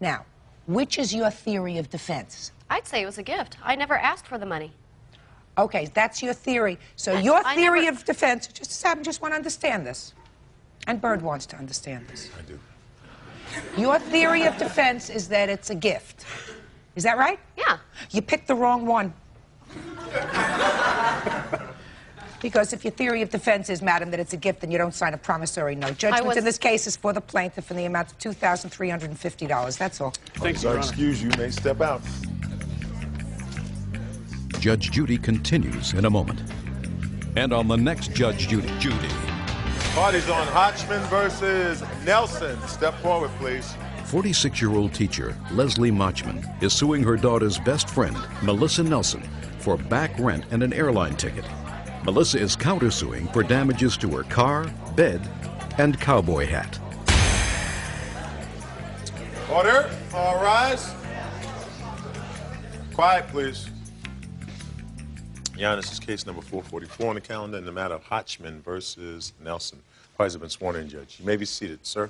Now, which is your theory of defense? I'd say it was a gift. I never asked for the money. Okay, that's your theory. So Yes, your I theory never- of defense, just want to understand this. And Bird wants to understand this. I do. Your theory of defense is that it's a gift. Is that right? Yeah. You picked the wrong one. Because if your theory of defense is, madam, that it's a gift, then you don't sign a promissory note. Judgment in this case is for the plaintiff in the amount of $2,350. That's all. Thank you, Your Honor. Excuse you, may step out. Judge Judy continues in a moment. And on the next Judge Judy. Party's on Hodgman versus Nelson. Step forward, please. 46-year-old teacher Leslie Machman is suing her daughter's best friend, Melissa Nelson, for back rent and an airline ticket. Melissa is countersuing for damages to her car, bed, and cowboy hat. Order. All rise. Quiet, please. Your Honor, this is case number 444 on the calendar in the matter of Hodgman versus Nelson. Parties have been sworn in, Judge. You may be seated, sir.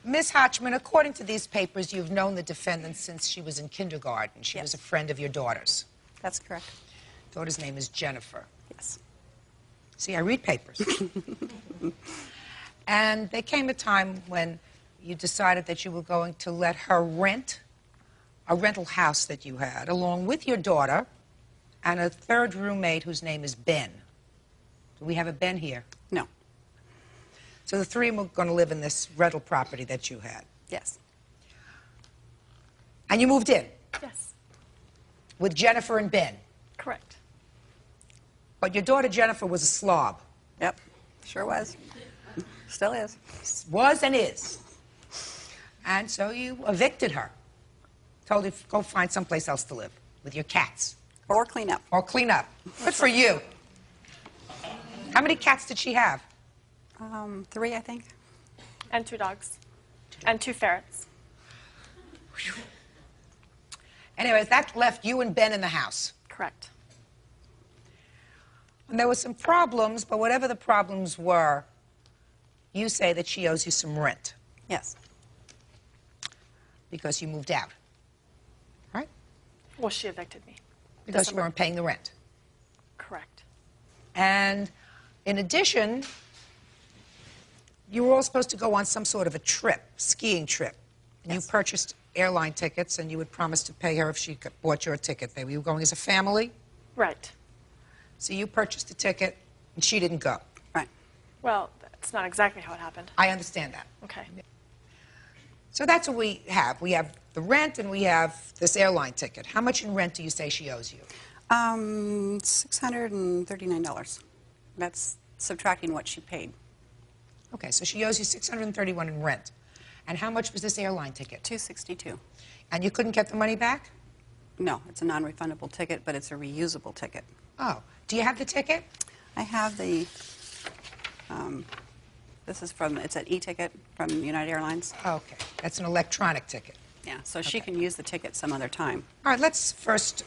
Miss Hodgman, according to these papers, you've known the defendant since she was in kindergarten. She was a friend of your daughter's. That's correct. Daughter's name is Jennifer. Yes. See, I read papers. And there came a time when you decided that you were going to let her rent a rental house that you had, along with your daughter and a third roommate whose name is Ben. Do we have a Ben here? No. So the three of them are going to live in this rental property that you had. Yes. And you moved in Yes. with Jennifer and Ben. Correct. But your daughter Jennifer was a slob. Yep. Sure was. Still is. Was and is. And so you evicted her. Told her, go find someplace else to live with your cats. Or clean up. Or clean up. Good for you. How many cats did she have? 3, I think. And 2 dogs. And 2 ferrets. Anyways, that left you and Ben in the house. Correct. And there were some problems, but whatever the problems were, you say that she owes you some rent. Yes. Because you moved out. Right? Well, she evicted me. Because you weren't paying the rent. Correct. And in addition, you were all supposed to go on some sort of a trip, skiing trip. And you purchased airline tickets, and you would promise to pay her if she bought you a ticket. They were going as a family? Right. So you purchased a ticket, and she didn't go? Right. Well, that's not exactly how it happened. I understand that. Okay. So that's what we have. We have the rent, and we have this airline ticket. How much in rent do you say she owes you? $639. That's subtracting what she paid. Okay, so she owes you $631 in rent. And how much was this airline ticket? $262. And you couldn't get the money back? No, it's a non-refundable ticket, but it's a reusable ticket. Oh, do you have the ticket? I have the, this is from, it's an e-ticket from United Airlines. Okay, that's an electronic ticket. Yeah, so she can use the ticket some other time. All right, let's first,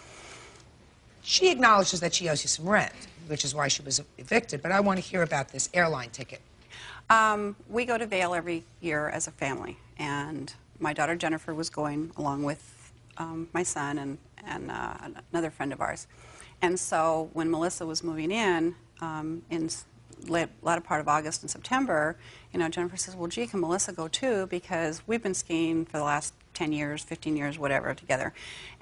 she acknowledges that she owes you some rent, which is why she was evicted, but I want to hear about this airline ticket. We go to Vail every year as a family, and my daughter Jennifer was going along with my son and another friend of ours. And so when Melissa was moving in latter part of August and September, you know, Jennifer says, well, gee, can Melissa go too? Because we've been skiing for the last 10 years, 15 years, whatever, together.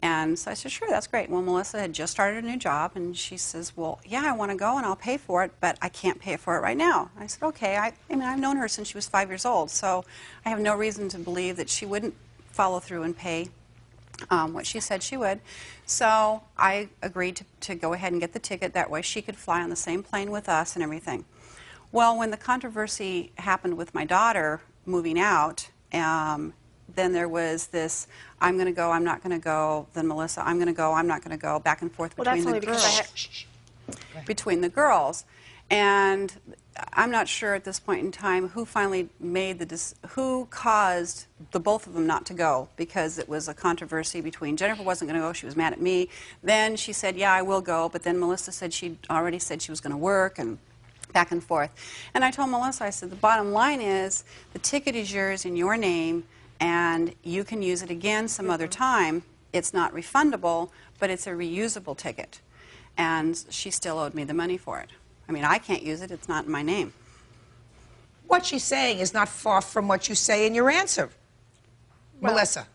And so I said, sure, that's great. Well, Melissa had just started a new job, and she says, well, yeah, I want to go, and I'll pay for it, but I can't pay for it right now. I said, okay. I mean, I've known her since she was 5 years old, so I have no reason to believe that she wouldn't follow through and pay what she said she would. So I agreed to go ahead and get the ticket. That way she could fly on the same plane with us and everything. Well, when the controversy happened with my daughter moving out, then there was this, I'm going to go, I'm not going to go, then Melissa, I'm going to go, I'm not going to go, back and forth between the girls. Between the girls. And I'm not sure at this point in time who finally made who caused the both of them not to go, because it was a controversy between Jennifer wasn't going to go, she was mad at me. Then she said, yeah, I will go, but then Melissa said she'd already said she was going to work, and back and forth. And I told Melissa, I said, the bottom line is the ticket is yours in your name, and you can use it again some other time. It's not refundable, but it's a reusable ticket. And she still owed me the money for it. I mean, I can't use it. It's not in my name. What she's saying is not far from what you say in your answer, well, Melissa.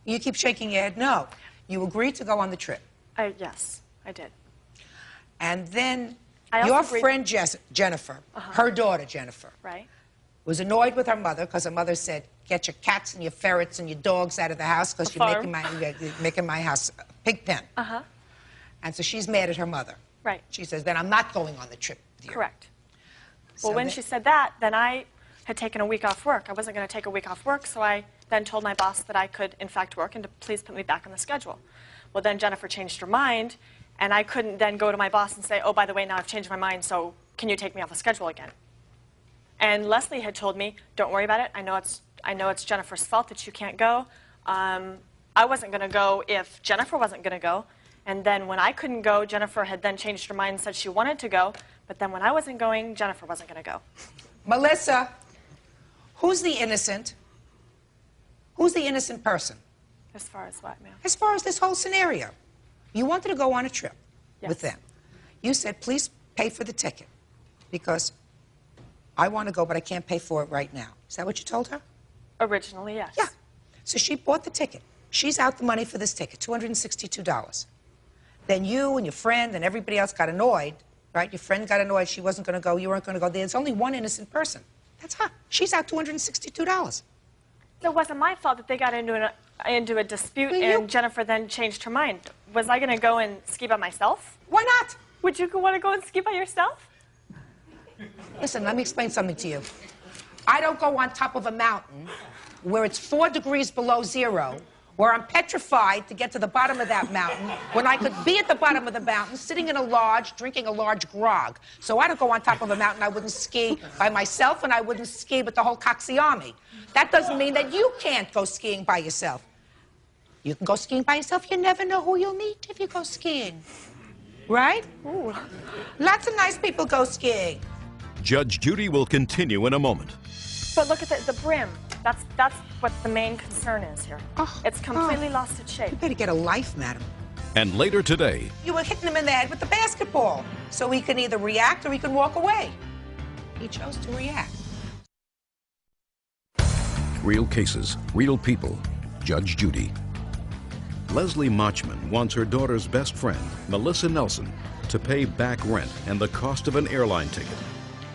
You keep shaking your head no. You agreed to go on the trip. Yes, I did. And then your friend Jennifer, her daughter Jennifer, right, was annoyed with her mother because her mother said, get your cats and your ferrets and your dogs out of the house because you're making my house a pig pen. And so she's mad at her mother. Right. She says, then I'm not going on the trip with you. Correct. Well, when she said that, then I had taken a week off work. I wasn't going to take a week off work, so I then told my boss that I could, in fact, work and to please put me back on the schedule. Well, then Jennifer changed her mind, and I couldn't then go to my boss and say, oh, by the way, now I've changed my mind, so can you take me off the schedule again? And Leslie had told me, don't worry about it. I know it's Jennifer's fault that you can't go. I wasn't going to go if Jennifer wasn't going to go. And then when I couldn't go, Jennifer had then changed her mind and said she wanted to go. But then when I wasn't going, Jennifer wasn't going to go. Melissa, who's the innocent? Who's the innocent person? As far as what, ma'am? As far as this whole scenario. You wanted to go on a trip with them. You said, please pay for the ticket because I want to go, but I can't pay for it right now. Is that what you told her? Originally, yes. Yeah. So she bought the ticket. She's out the money for this ticket, $262. Then you and your friend and everybody else got annoyed, right? Your friend got annoyed. She wasn't going to go. You weren't going to go. There's only one innocent person. That's her. She's out $262. It wasn't my fault that they got into a dispute and Jennifer then changed her mind. Was I going to go and ski by myself? Why not? Would you want to go and ski by yourself? Listen, let me explain something to you. I don't go on top of a mountain where it's 4 degrees below zero, where I'm petrified to get to the bottom of that mountain, when I could be at the bottom of the mountain, sitting in a lodge, drinking a large grog. So I don't go on top of a mountain. I wouldn't ski by myself, and I wouldn't ski with the whole Coxie Army. That doesn't mean that you can't go skiing by yourself. You can go skiing by yourself. You never know who you'll meet if you go skiing. Right? Ooh. Lots of nice people go skiing. Judge Judy will continue in a moment. But look at the brim. That's what the main concern is here. It's completely lost its shape. You better get a life, madam. And later today, You were hitting him in the head with the basketball, so he can either react or he can walk away. He chose to react. Real cases, real people. Judge Judy. Leslie Machman wants her daughter's best friend, Melissa Nelson, to pay back rent and the cost of an airline ticket.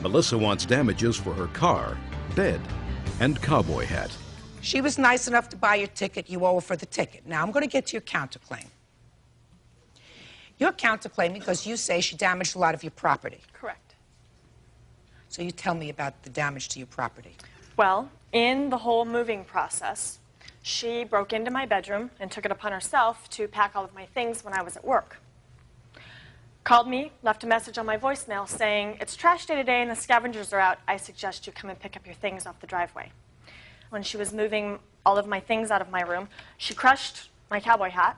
Melissa wants damages for her car, bed, and cowboy hat. She was nice enough to buy your ticket. You owe her for the ticket. Now, I'm going to get to your counterclaim. You're counterclaiming because you say she damaged a lot of your property. Correct. So you tell me about the damage to your property. Well, in the whole moving process, she broke into my bedroom and took it upon herself to pack all of my things when I was at work. Called me, left a message on my voicemail saying, "It's trash day today and the scavengers are out. I suggest you come and pick up your things off the driveway." When she was moving all of my things out of my room, she crushed my cowboy hat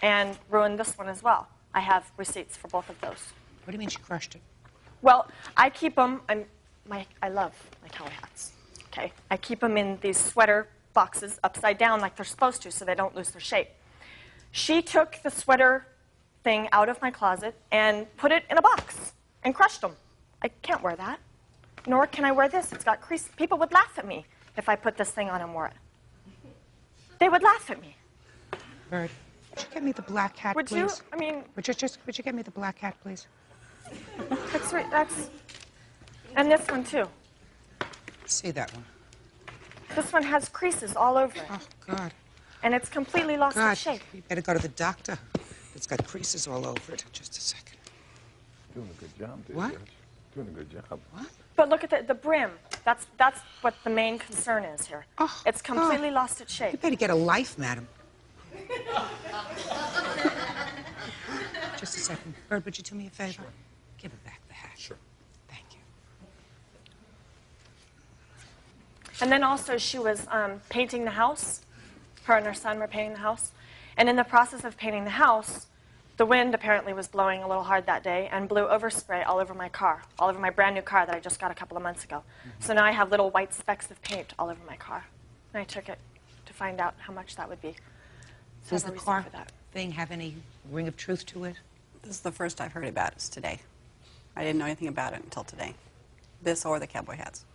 and ruined this one as well. I have receipts for both of those. What do you mean she crushed it? Well, I keep them, I love my cowboy hats, okay? I keep them in these sweater boxes upside down like they're supposed to so they don't lose their shape. She took the sweater thing out of my closet and put it in a box and crushed them. I can't wear that, nor can I wear this. It's got creases. People would laugh at me if I put this thing on and wore it. They would laugh at me. Bird, would you get me the black hat, Would please? you? I mean... Would you get me the black hat, please? That's right, that's... And this one, too. See that one? This one has creases all over it. Oh, God. And it's completely lost its shape. You better go to the doctor. It's got creases all over it. Just a second. Doing a good job, dude. What? Doing a good job. What? But look at the brim. That's what the main concern is here. Oh, it's completely lost its shape. You better get a life, madam. Just a second. Bird, would you do me a favor? Sure. Give her back the hat. Sure. Thank you. And then also she was painting the house. Her and her son were painting the house. And in the process of painting the house, the wind apparently was blowing a little hard that day and blew overspray all over my car, all over my brand new car that I just got a couple of months ago. So now I have little white specks of paint all over my car. And I took it to find out how much that would be. So Does the car thing have any ring of truth to it? This is the first I've heard about it today. I didn't know anything about it until today. This or the cowboy hats.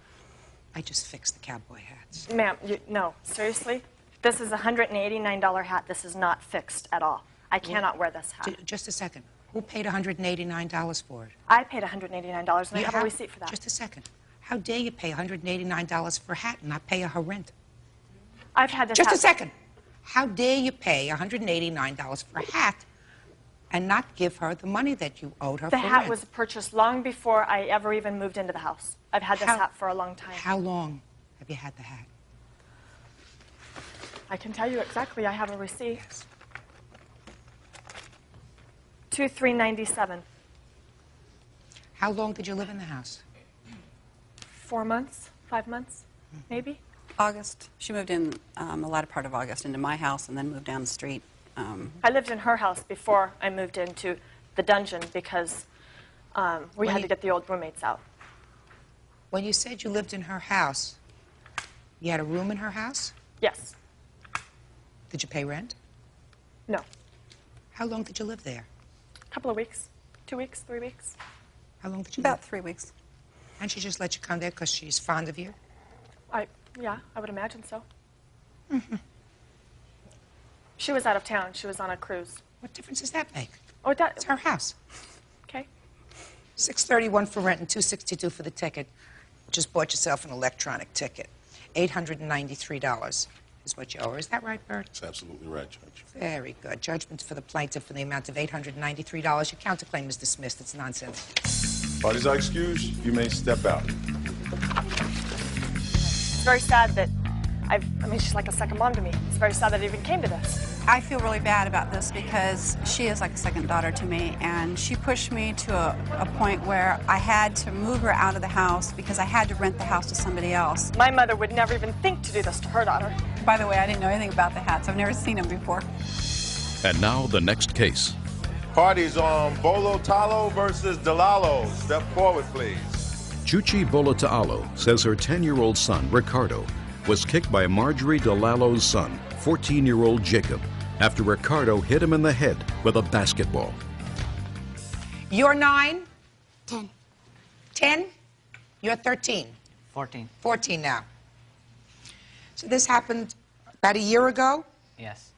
I just fixed the cowboy hats. Ma'am, no, seriously? This is a $189 hat. This is not fixed at all. I cannot wear this hat. Just a second. Who paid $189 for it? I paid $189, and I have a receipt for that. Just a second. How dare you pay $189 for a hat and not pay her rent? I've had this Just hat. a second. How dare you pay $189 for a hat and not give her the money that you owed her for The rent? hat was purchased long before I ever even moved into the house. I've had this hat for a long time. How long have you had the hat? I can tell you exactly. I have a receipt. Yes. 2397. How long did you live in the house? 4 months, 5 months, maybe. August. She moved in the latter part of August into my house and then moved down the street. I lived in her house before I moved into the dungeon because we had to get the old roommates out. When you said you lived in her house, you had a room in her house? Yes. Did you pay rent? No. How long did you live there? A couple of weeks. 2 weeks, 3 weeks. How long did you About live? 3 weeks. And she just let you come there because she's fond of you? Yeah, I would imagine so. Mm-hmm. She was out of town. She was on a cruise. What difference does that make? Oh, It's her house. Okay. $631 for rent and $262 for the ticket. Just bought yourself an electronic ticket. $893 is what you owe her. Is that right, Bert? That's absolutely right, Judge. Very good. Judgment for the plaintiff in the amount of $893. Your counterclaim is dismissed. It's nonsense. Parties are excused. You may step out. It's very sad that I mean, she's like a second mom to me. It's very sad that it even came to this. I feel really bad about this because she is like a second daughter to me, and she pushed me to a point where I had to move her out of the house because I had to rent the house to somebody else. My mother would never even think to do this to her daughter. By the way, I didn't know anything about the hats. I've never seen them before. And now the next case. Parties on Bolo Talo versus Delalo. Step forward, please. Chuchi Bolotalo says her 10-year-old son, Ricardo, was kicked by Marjorie Delalo's son, 14-year-old Jacob, after Ricardo hit him in the head with a basketball. You're 9? 10. 10? You're 13? 14. 14 now. So this happened about a year ago? Yes.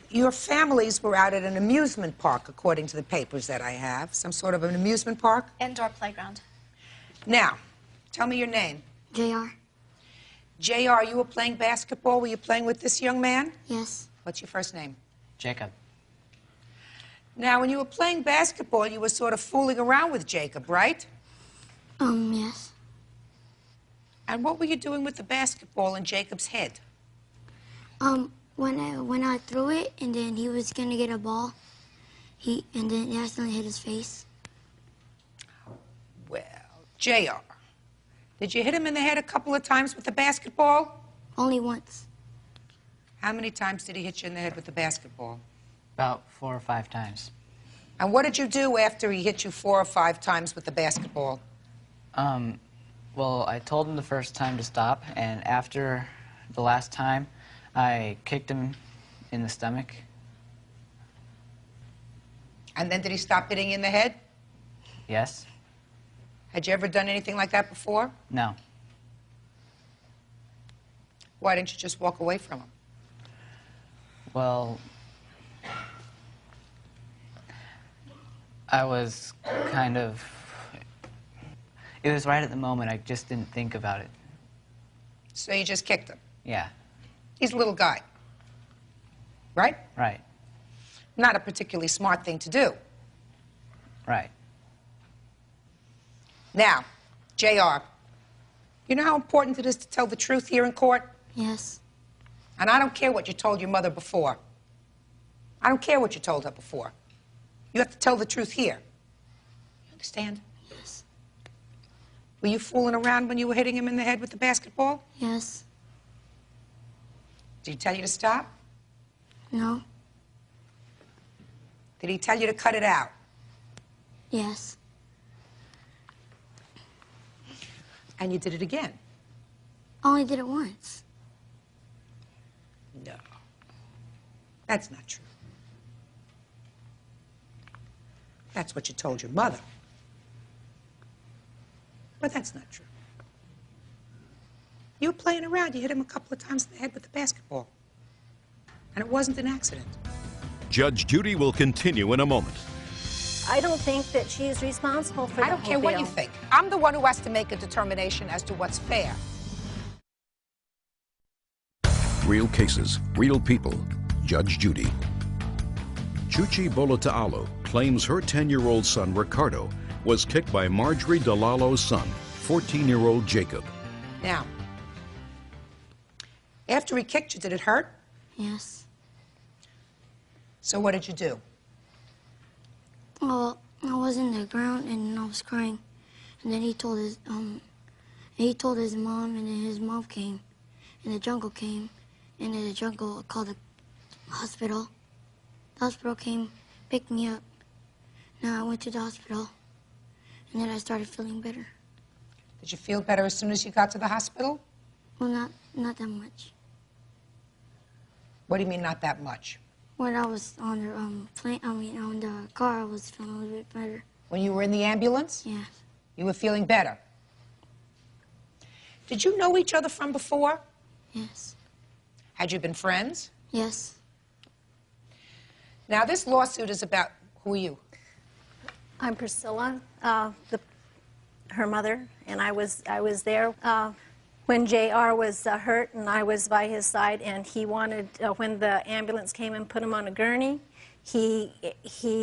Your families were out at an amusement park, according to the papers that I have. Some sort of an amusement park? Indoor playground. Now, tell me your name. JR. JR, you were playing basketball. Were you playing with this young man? Yes. What's your first name? Jacob. Now, when you were playing basketball, you were sort of fooling around with Jacob, right? Yes. And what were you doing with the basketball in Jacob's head? When I threw it, and then he was gonna get a ball, and then it accidentally hit his face. Well, JR, did you hit him in the head a couple of times with the basketball? Only once. How many times did he hit you in the head with the basketball? About 4 or 5 times. And what did you do after he hit you 4 or 5 times with the basketball? Well, I told him the first time to stop, and after the last time, I kicked him in the stomach. And then did he stop hitting you in the head? Yes. Had you ever done anything like that before? No. Why didn't you just walk away from him? Well, I was kind of... It was right at the moment. I just didn't think about it. So you just kicked him? Yeah. He's a little guy, right? Right. Not a particularly smart thing to do. Right. Now, JR, you know how important it is to tell the truth here in court? Yes. And I don't care what you told your mother before. I don't care what you told her before. You have to tell the truth here. You understand? Yes. Were you fooling around when you were hitting him in the head with the basketball? Yes. Did he tell you to stop? No. Did he tell you to cut it out? Yes. And you did it again? Only did it once. No. That's not true. That's what you told your mother. But that's not true. You were playing around. You hit him a couple of times in the head with the basketball. And it wasn't an accident. Judge Judy will continue in a moment. I don't think that she is responsible for I don't care what you think. I'm the one who has to make a determination as to what's fair. Real cases, real people. Judge Judy. Chuchi Bolota'alo claims her 10-year-old son, Ricardo, was kicked by Marjorie Delalo's son, 14-year-old Jacob. Now, after he kicked you, did it hurt? Yes. So what did you do? Well, I was in the ground and I was crying, and then he told his mom, and then his mom came, and the jungle came, and then the jungle called the hospital. The hospital came, picked me up. Now I went to the hospital, and then I started feeling better. Did you feel better as soon as you got to the hospital? Well, not that much. What do you mean, not that much? When I was on the on the car, I was feeling a little bit better. When you were in the ambulance? Yes. You were feeling better. Did you know each other from before? Yes. Had you been friends? Yes. Now, this lawsuit is about, who are you? I'm Priscilla, her mother, and I was there when JR was hurt, and I was by his side, and he wanted, when the ambulance came and put him on a gurney, he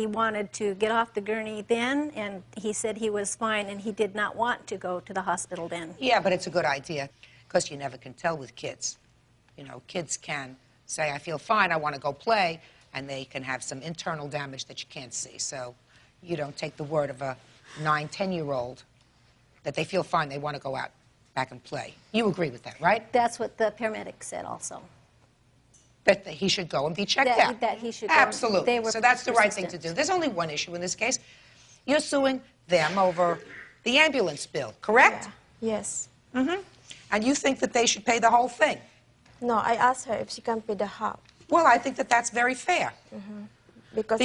wanted to get off the gurney then, and he said he was fine, and he did not want to go to the hospital then. Yeah, but it's a good idea, because you never can tell with kids. You know, kids can say, I feel fine, I want to go play, and they can have some internal damage that you can't see. So you don't take the word of a 9, 10-year-old that they feel fine, they want to go out back and play. You agree with that, right? That's what the paramedic said also. That he should go and be checked out. That he should go. Absolutely. They were So that's the right thing to do. There's only one issue in this case. You're suing them over the ambulance bill, correct? Yeah. Yes. Mm-hmm. And you think that they should pay the whole thing? No, I asked her if she can pay the half. Well, I think that that's very fair. Mm-hmm. Because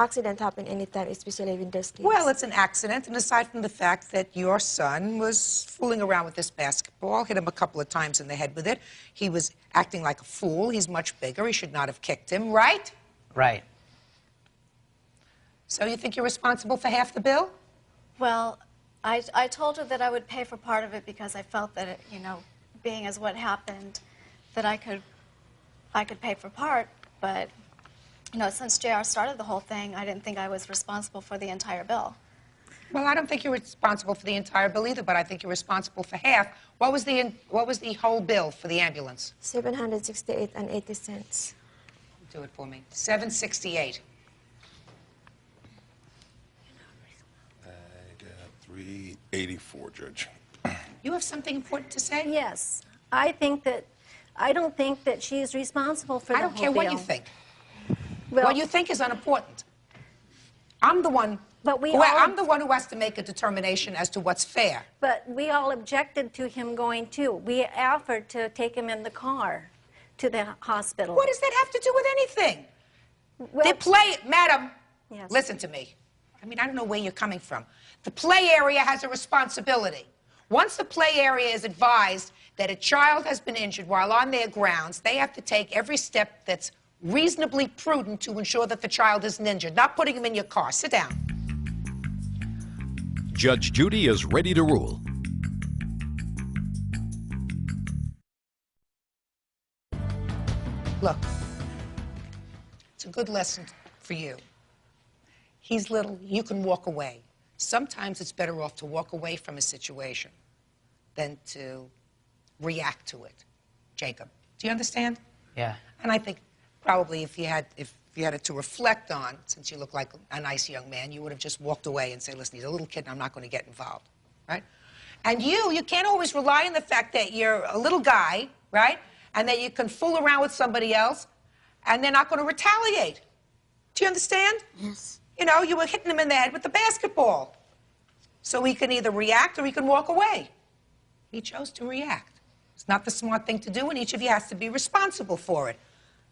accident happen anytime, especially with those things. Well, it's an accident, and aside from the fact that your son was fooling around with this basketball, hit him a couple of times in the head with it, he was acting like a fool. He's much bigger. He should not have kicked him, right? Right. So you think you're responsible for half the bill? Well, I told her that I would pay for part of it because I felt that, you know, being as what happened, that I could pay for part, but, you know, since JR started the whole thing, I didn't think I was responsible for the entire bill. Well, I don't think you're responsible for the entire bill either, but I think you're responsible for half. What was the whole bill for the ambulance? $768.80. Do it for me. $768. I got $384, Judge. You have something important to say? Yes. I don't think that she's responsible for the whole I don't care what bill. you think. Well, what you think is unimportant. I'm the one. I'm the one who has to make a determination as to what's fair. But we all objected to him going too. We offered to take him in the car to the hospital. What does that have to do with anything? Well, Madam, yes. Listen to me. I mean, I don't know where you're coming from. The play area has a responsibility. Once the play area is advised that a child has been injured while on their grounds, they have to take every step that's reasonably prudent to ensure that the child isn't injured, not putting him in your car. Sit down. Judge Judy is ready to rule. Look, it's a good lesson for you. He's little, you can walk away. Sometimes it's better off to walk away from a situation than to react to it. Jacob, do you understand? Yeah. And I think probably if you had it to reflect on, since you look like a nice young man, you would have just walked away and say, listen, he's a little kid and I'm not going to get involved, right? And you can't always rely on the fact that you're a little guy, right? And that you can fool around with somebody else and they're not going to retaliate. Do you understand? Yes. You know, you were hitting him in the head with the basketball. So he can either react or he can walk away. He chose to react. It's not the smart thing to do, and each of you has to be responsible for it.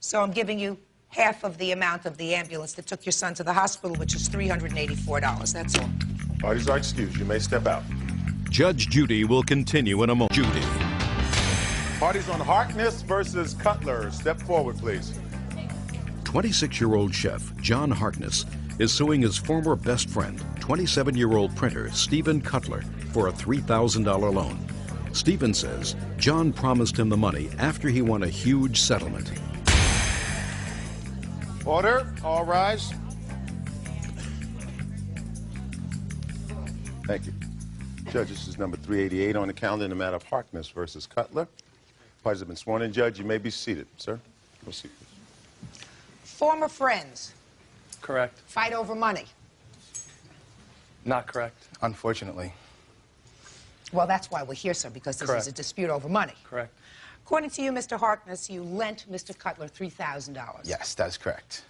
So I'm giving you half of the amount of the ambulance that took your son to the hospital, which is $384. That's all. Parties are excused. You may step out. Judge Judy will continue in a moment. Judy. Parties on Harkness versus Cutler. Step forward, please. 26-year-old chef John Harkness is suing his former best friend, 27-year-old printer Stephen Cutler, for a $3,000 loan. Stephen says John promised him the money after he won a huge settlement. Order. All rise. Thank you. Judge, this is number 388 on the calendar in the matter of Harkness versus Cutler. Parties have been sworn in. Judge, you may be seated. Sir, proceed, please. Former friends. Correct. Fight over money. Not correct. Unfortunately. Well, that's why we're here, sir, because this is a dispute over money. Correct. According to you, Mr. Harkness, you lent Mr. Cutler $3,000. Yes, that is correct.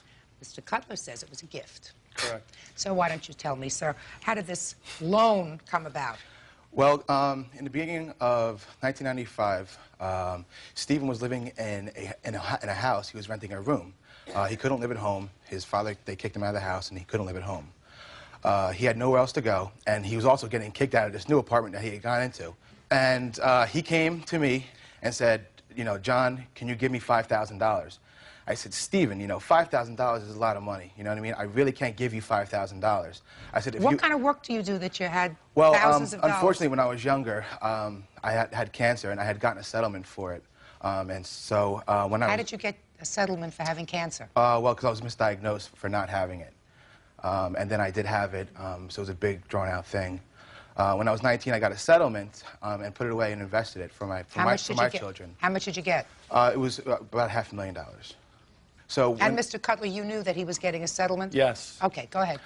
Mr. Cutler says it was a gift. Correct. So why don't you tell me, sir, how did this loan come about? Well, in the beginning of 1995, Stephen was living in a house. He was renting a room. He couldn't live at home. His father, they kicked him out of the house, and he couldn't live at home. He had nowhere else to go, and he was also getting kicked out of this new apartment that he had gone into. And he came to me and said, you know, John, can you give me $5,000? I said, Stephen, you know, $5,000 is a lot of money. You know what I mean? I really can't give you $5,000. I said, What kind of work do you do that you had well, thousands of dollars? Unfortunately, when I was younger, I had cancer, and I had gotten a settlement for it. And so when How did you get a settlement for having cancer? Well, because I was misdiagnosed for not having it. And then I did have it, so it was a big, drawn-out thing. When I was 19, I got a settlement and put it away and invested it for my children. How much did you get? It was about $500,000. So and Mr. Cutler, you knew that he was getting a settlement? Yes. Okay, go ahead.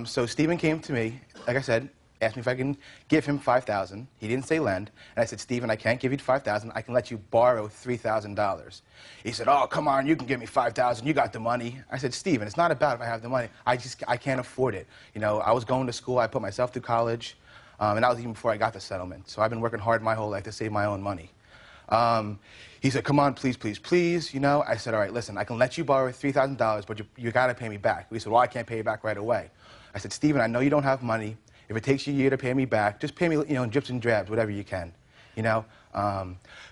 So Stephen came to me, like I said, asked me if I can give him $5,000. He didn't say lend. And I said, Stephen, I can't give you $5,000. I can let you borrow $3,000. He said, oh, come on, you can give me $5,000. You got the money. I said, Stephen, it's not about if I have the money. I can't afford it. You know, I was going to school. I put myself through college. And that was even before I got the settlement. So I've been working hard my whole life to save my own money. He said, come on, please, please, please, you know. I said, all right, listen, I can let you borrow $3,000, but you got to pay me back. He said, well, I can't pay you back right away. I said, Stephen, I know you don't have money. If it takes you a year to pay me back, just pay me, you know, in drips and drabs, whatever you can, you know.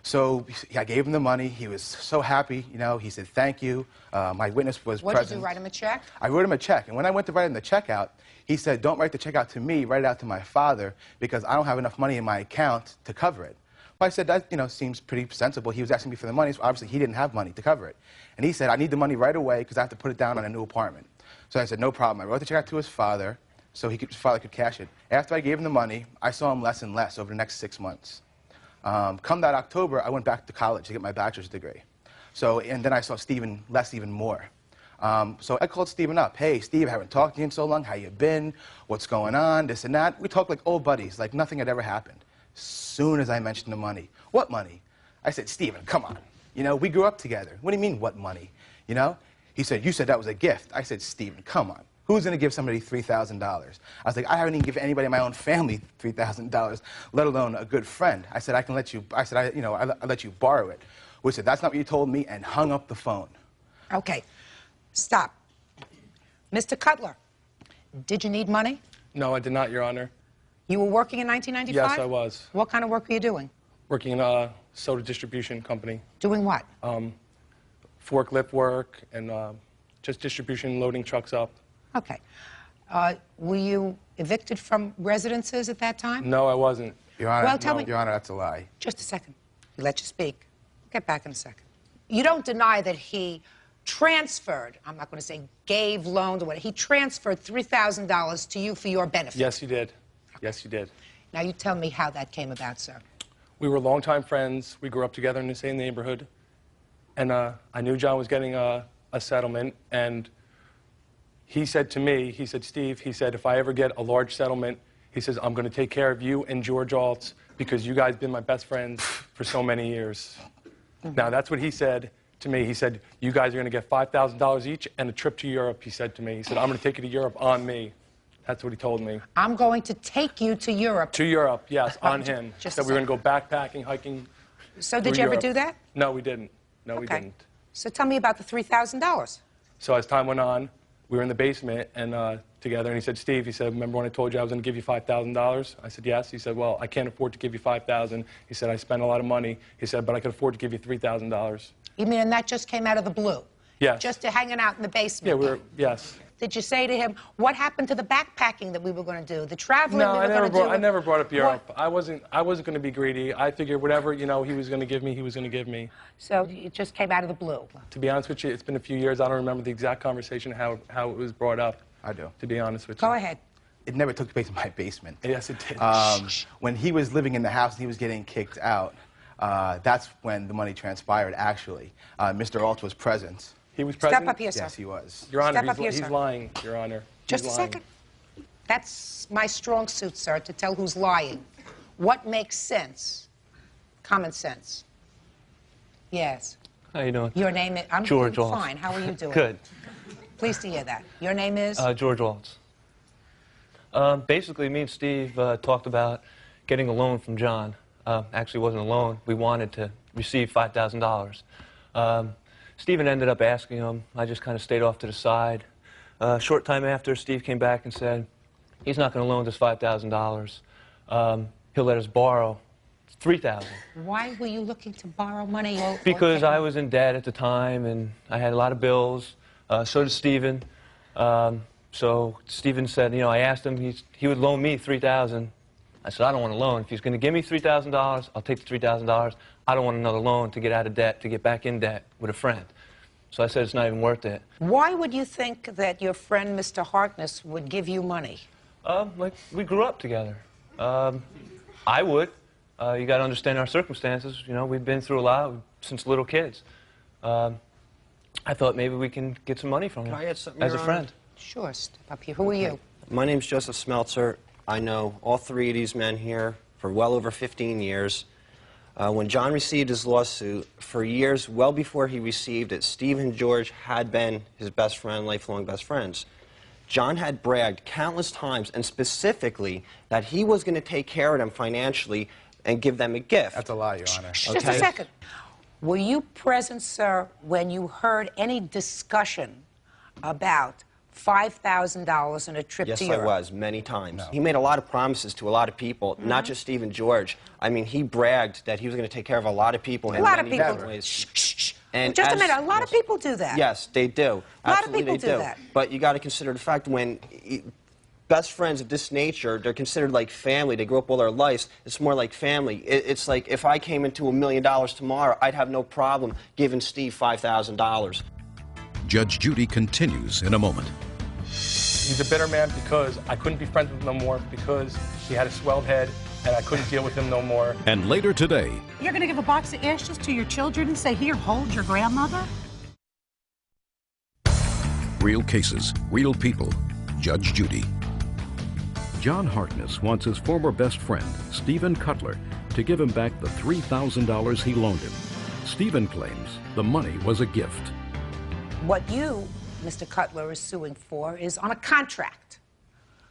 So I gave him the money. He was so happy, you know. He said, thank you. My witness was present. What did you write him a check? I wrote him a check. And when I went to write him the check out, he said, don't write the check out to me, write it out to my father, because I don't have enough money in my account to cover it. Well, I said, that, you know, seems pretty sensible. He was asking me for the money, so obviously he didn't have money to cover it. And he said, I need the money right away because I have to put it down on a new apartment. So I said, no problem. I wrote the check out to his father so his father could cash it. After I gave him the money, I saw him less and less over the next 6 months. Come that October, I went back to college to get my bachelor's degree. So, and then I saw Stephen less even more. So I called Stephen up. Hey, Steve, I haven't talked to you in so long. How you been? What's going on? This and that. We talked like old buddies, like nothing had ever happened. Soon as I mentioned the money. What money? I said, Stephen, come on. You know, we grew up together. What do you mean, what money? You know? He said, you said that was a gift. I said, Stephen, come on. Who's going to give somebody $3,000? I was like, I haven't even given anybody in my own family $3,000, let alone a good friend. I said, I can let you, I said, I'll let you borrow it. We said, that's not what you told me, and hung up the phone. Okay. Stop. Mr. Cutler, did you need money? No, I did not, Your Honor. You were working in 1995? Yes, I was. What kind of work were you doing? Working in a soda distribution company. Doing what? Forklift work and just distribution, loading trucks up. Okay. Were you evicted from residences at that time? No, I wasn't. Your Honor, well, tell me. Your Honor, that's a lie. Just a second. We let you speak. Get back in a second. You don't deny that he transferred, I'm not going to say gave, loaned, or whatever, he transferred $3,000 to you for your benefit? Yes, he did. Yes, he did. Now you tell me how that came about, sir. We were longtime friends. We grew up together in the same neighborhood. And I knew John was getting a settlement, and he said to me, he said, Steve, he said, if I ever get a large settlement, he says, I'm going to take care of you and George Altz because you guys have been my best friends for so many years. Now, that's what he said to me. He said, you guys are going to get $5,000 each and a trip to Europe, he said to me. He said, I'm going to take you to Europe on me. That's what he told me. I'm going to take you to Europe. To Europe, yes, on him. Just that we were going to go backpacking, hiking. So did you ever do that? No, we didn't. No, we didn't. So tell me about the $3,000. So as time went on, we were in the basement and together, and he said, Steve, he said, remember when I told you I was going to give you $5,000? I said, yes. He said, well, I can't afford to give you $5,000. He said, I spent a lot of money. He said, but I could afford to give you $3,000. You mean, and that just came out of the blue? Yes. Just to hanging out in the basement? Yeah, yes. Did you say to him, what happened to the backpacking that we were going to do, the traveling no, we were going to do? I never brought up Europe. I wasn't going to be greedy. I figured whatever, you know, he was going to give me, he was going to give me. So it just came out of the blue? To be honest with you, it's been a few years. I don't remember the exact conversation, how it was brought up. I do. To be honest with you. Go ahead. It never took place in my basement. Yes, it did. When he was living in the house and he was getting kicked out, that's when the money transpired, actually. Mr. Altz was present. He was present? Step up here, sir. Yes, he was. Your Honor, Step up here, he's sir. lying, Your Honor. Just a second. That's my strong suit, sir, to tell who's lying. What makes sense? Common sense. Yes. How you doing? Your name is... I'm George doing Altz. fine. How are you doing? Good. Pleased to hear that. Your name is? George Altz. Basically, me and Steve talked about getting a loan from John. Actually, it wasn't a loan. We wanted to receive $5,000. Stephen ended up asking him. I just kind of stayed off to the side. A short time after, Steve came back and said, he's not going to loan us $5,000. He'll let us borrow $3,000. Why were you looking to borrow money? Because I was in debt at the time, and I had a lot of bills. So did Stephen. So Stephen said, you know, I asked him, he would loan me $3,000. I said, I don't want a loan. If he's going to give me $3,000, I'll take the $3,000. I don't want another loan to get out of debt, to get back in debt with a friend. So I said it's not even worth it. Why would you think that your friend, Mr. Harkness, would give you money? Like, we grew up together. I would. You got to understand our circumstances. You know, we've been through a lot since little kids. I thought maybe we can get some money from him as a friend. Sure, step up here. Who are you? My name's Joseph Smeltzer. I know all three of these men here for well over 15 years. When John received his lawsuit, for years, well before he received it, Steve and George had been his best friend, lifelong best friends. John had bragged countless times, and specifically, that he was going to take care of them financially and give them a gift. That's a lie, Your Honor. Just a second. Were you present, sir, when you heard any discussion about $5,000 and a trip Yes, to Europe? I was, many times. He made a lot of promises to a lot of people, not just Steve and George. I mean, he bragged that he was going to take care of a lot of people in many different ways. Shh. And Just a minute, a lot of people do that. Yes, they do. A lot of Absolutely people they do that. But you got to consider the fact when best friends of this nature, they're considered like family. They grew up all their lives. It's more like family. It's like if I came into $1 million tomorrow, I'd have no problem giving Steve $5,000. Judge Judy continues in a moment. He's a bitter man because I couldn't be friends with him no more because he had a swelled head and I couldn't deal with him no more. And later today, You're going to give a box of ashes to your children and say, here, hold your grandmother? real cases, real people. Judge Judy. John Harkness wants his former best friend, Stephen Cutler, to give him back the $3,000 he loaned him. Stephen claims the money was a gift. What you, Mr. Cutler, is suing for is on a contract.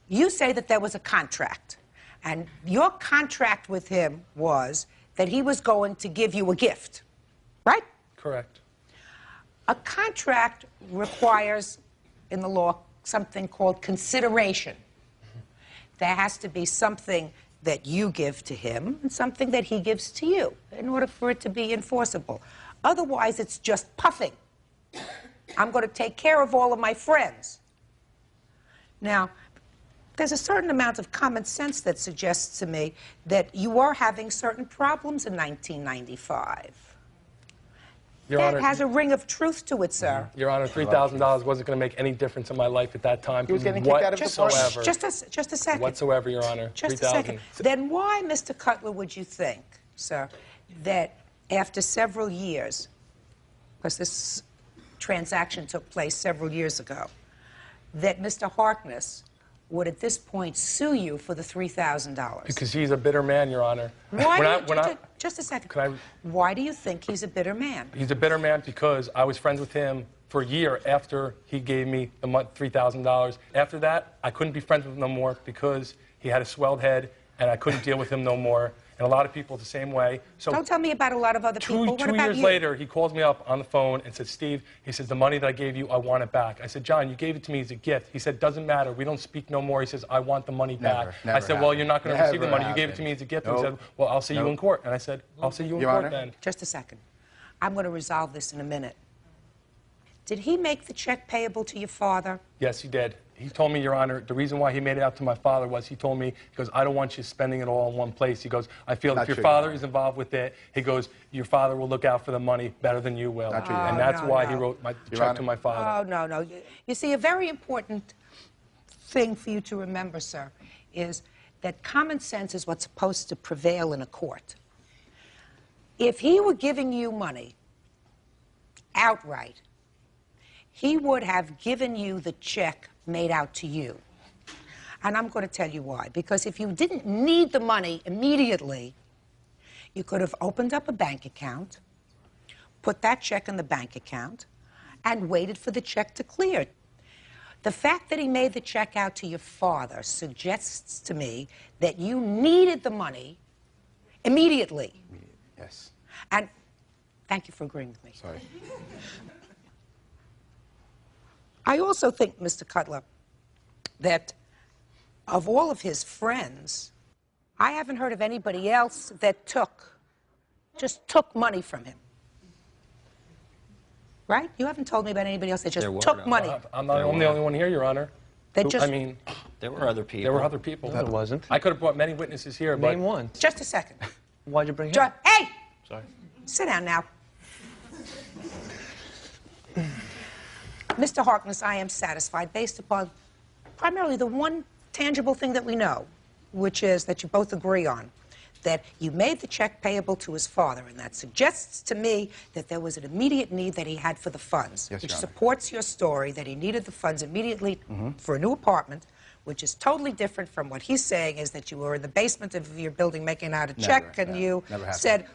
You say that there was a contract, and your contract with him was that he was going to give you a gift, right? Correct. A contract requires, in the law, something called consideration. There has to be something that you give to him and something that he gives to you in order for it to be enforceable. Otherwise, it's just puffing. I'm going to take care of all of my friends. Now, there's a certain amount of common sense that suggests to me that you are having certain problems in 1995. Your That Honor, has a ring of truth to it, sir. Your Honor, $3,000 wasn't going to make any difference in my life at that time. He was getting kicked out of the whatsoever. Just a second. Whatsoever, Your Honor. Just a second. Then why, Mr. Cutler, would you think, sir, that after several years, because this transaction took place several years ago, that Mr. Harkness would at this point sue you for the $3,000? Because he's a bitter man, Your Honor. Why just a second. Why do you think he's a bitter man? He's a bitter man because I was friends with him for a year after he gave me the $3,000. After that, I couldn't be friends with him no more because he had a swelled head and I couldn't deal with him no more. And a lot of people the same way. So don't tell me about a lot of other people. What two about years you? later, he calls me up on the phone and said, Steve, he says, the money that I gave you, I want it back. I said, John, you gave it to me as a gift. He said, doesn't matter. We don't speak no more. He says, I want the money back. Never I said, well, you're not going to receive the money. Happened. You gave it to me as a gift. And he said, well, I'll see you in court. And I said, I'll see you in Your court Honor? then. Just a second. I'm going to resolve this in a minute. Did he make the check payable to your father? Yes, he did. He told me, Your Honor, the reason why he made it out to my father was he told me, he goes, I don't want you spending it all in one place. He goes, I feel if your father is involved with it, he goes, your father will look out for the money better than you will. And that's why he wrote my check to my father. Oh, no. You see, a very important thing for you to remember, sir, is that common sense is what's supposed to prevail in a court. If he were giving you money outright, he would have given you the check made out to you. And I'm going to tell you why. Because if you didn't need the money immediately, you could have opened up a bank account, put that check in the bank account, and waited for the check to clear. The fact that he made the check out to your father suggests to me that you needed the money immediately. Yes. And thank you for agreeing with me. Sorry. I also think, Mr. Cutler, that of all of his friends, I haven't heard of anybody else that just took money from him. Right? You haven't told me about anybody else that just took money. I'm the only one here, Your Honor. I mean, there were other people. There were other people. No, there wasn't. I could have brought many witnesses here, Name one. Just a second. Why'd you bring him? Hey! Sorry. Sit down now. Mr. Harkness, I am satisfied based upon primarily the one tangible thing that we know, which is that you both agree on, that you made the check payable to his father, and that suggests to me that there was an immediate need that he had for the funds, Yes, which Your Honor. supports your story that he needed the funds immediately for a new apartment, which is totally different from what he's saying is that you were in the basement of your building making out a check and you said,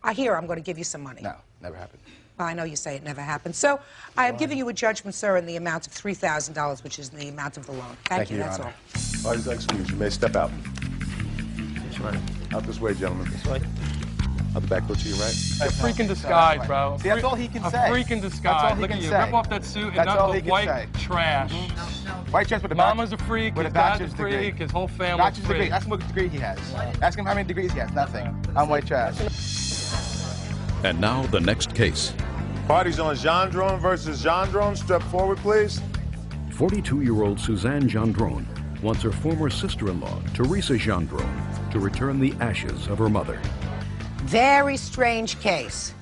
I'm going to give you some money. No, never happened. Well, I know you say it never happened. So I am giving you a judgment, sir, in the amount of $3,000, which is the amount of the loan. Thank you, Your that's Honor. all. Parties excused. You may step out. Yes, Your Honor. Out this way, gentlemen. This way. Out the back, go to your right. A freak in disguise, bro. See, that's all he can say. A freak in That's disguise. all he Look can at you. say. Rip off that suit and That's all nothing he but can white say. trash. White trash with a Mama's a freak, with his a dad's a bachelor's freak, degree. his whole family's Bachelor's degree. freak. Ask him what degree he has. Ask him how many degrees he has. Nothing. I'm white trash. And now the next case. Parties on Gendron versus Gendron. Step forward, please. 42-year-old Suzanne Gendron wants her former sister-in-law, Teresa Gendron, to return the ashes of her mother. Very strange case.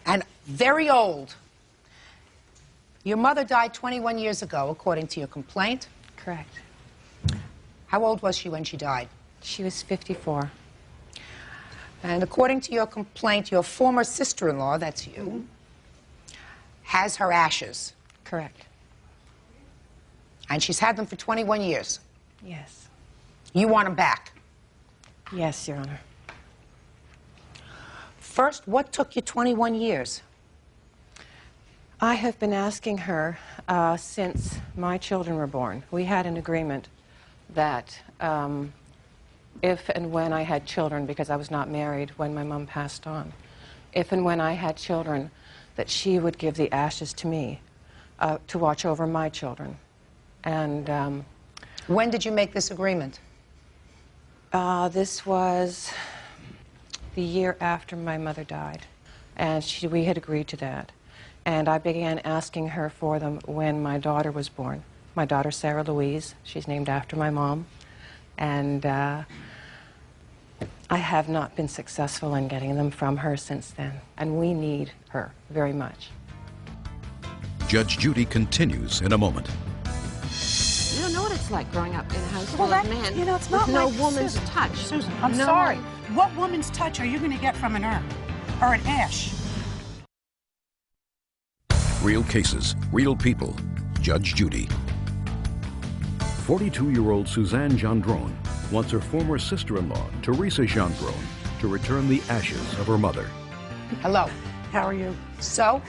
And very old. Your mother died 21 years ago, according to your complaint. Correct. How old was she when she died? She was 54. And according to your complaint, your former sister-in-law, that's you, has her ashes. Correct. And she's had them for 21 years. Yes. You want them back? Yes, Your Honor. First, what took you 21 years? I have been asking her since my children were born. We had an agreement that if and when I had children, because I was not married when my mom passed on, if and when I had children, that she would give the ashes to me to watch over my children. And when did you make this agreement? This was the year after my mother died, and we had agreed to that. And I began asking her for them when my daughter was born. My daughter, Sarah Louise, she's named after my mom. And I have not been successful in getting them from her since then. And we need her very much. Judge Judy continues in a moment. You don't know what it's like growing up in a house Well, full of men you know, it's with not no like woman's Susan. touch. Susan, I'm No sorry. one- What woman's touch are you going to get from an urn or an ash? Real cases, real people. Judge Judy. 42-year-old Suzanne Gendron wants her former sister-in-law, Teresa Gendron, to return the ashes of her mother. Hello. How are you? So?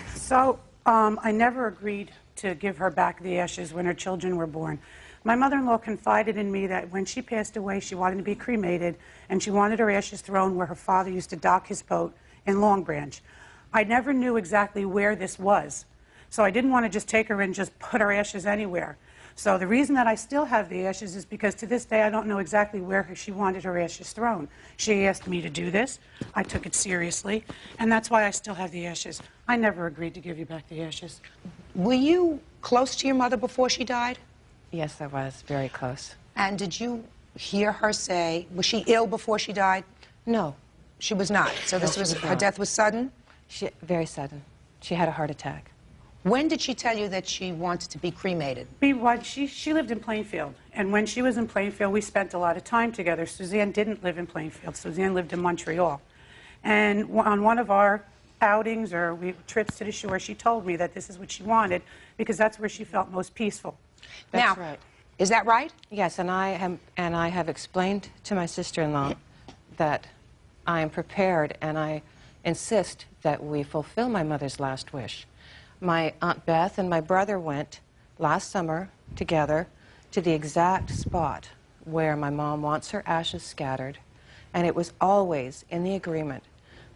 I never agreed to give her back the ashes when her children were born. My mother-in-law confided in me that when she passed away, she wanted to be cremated, and she wanted her ashes thrown where her father used to dock his boat in Long Branch. I never knew exactly where this was, so I didn't want to just take her and just put her ashes anywhere. So the reason that I still have the ashes is because to this day I don't know exactly where she wanted her ashes thrown. She asked me to do this. I took it seriously, and that's why I still have the ashes. I never agreed to give you back the ashes. Were you close to your mother before she died? Yes, I was very close. And did you hear her say, was she ill before she died? No. She was not. So this No, she was, was her not. death was sudden? Very sudden. She had a heart attack. When did she tell you that she wanted to be cremated? She lived in Plainfield, and when she was in Plainfield, we spent a lot of time together. Suzanne didn't live in Plainfield. Suzanne lived in Montreal. And on one of our outings or trips to the shore, she told me that this is what she wanted because that's where she felt most peaceful. That's Now, right. Is that right? Yes, and I have explained to my sister-in-law that I am prepared and I insist that we fulfill my mother's last wish. My Aunt Beth and my brother went last summer together to the exact spot where my mom wants her ashes scattered, and it was always in the agreement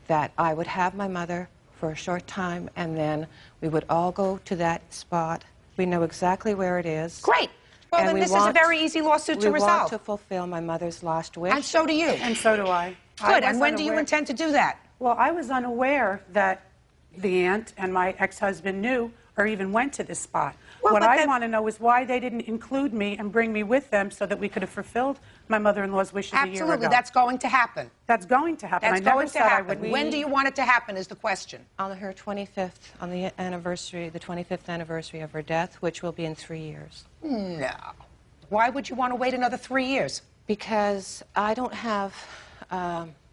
that I would have my mother for a short time and then we would all go to that spot. We know exactly where it is. Great. Well, And then we this is a want- very easy lawsuit to We want resolve. to fulfill my mother's last wish. And so do you. And so do I. Good. And when do you intend to do that? Well, I was unaware that the aunt and my ex-husband knew or even went to this spot. Well, what but I then- want to know is why they didn't include me and bring me with them so that we could have fulfilled my mother-in-law's wishes a year ago. Absolutely. That's going to happen. That's going to happen. That's I never going to said I happen. wouldn't. When do you want it to happen is the question. On her 25th, on the anniversary, the 25th anniversary of her death, which will be in 3 years. No. Why would you want to wait another 3 years? Because I don't have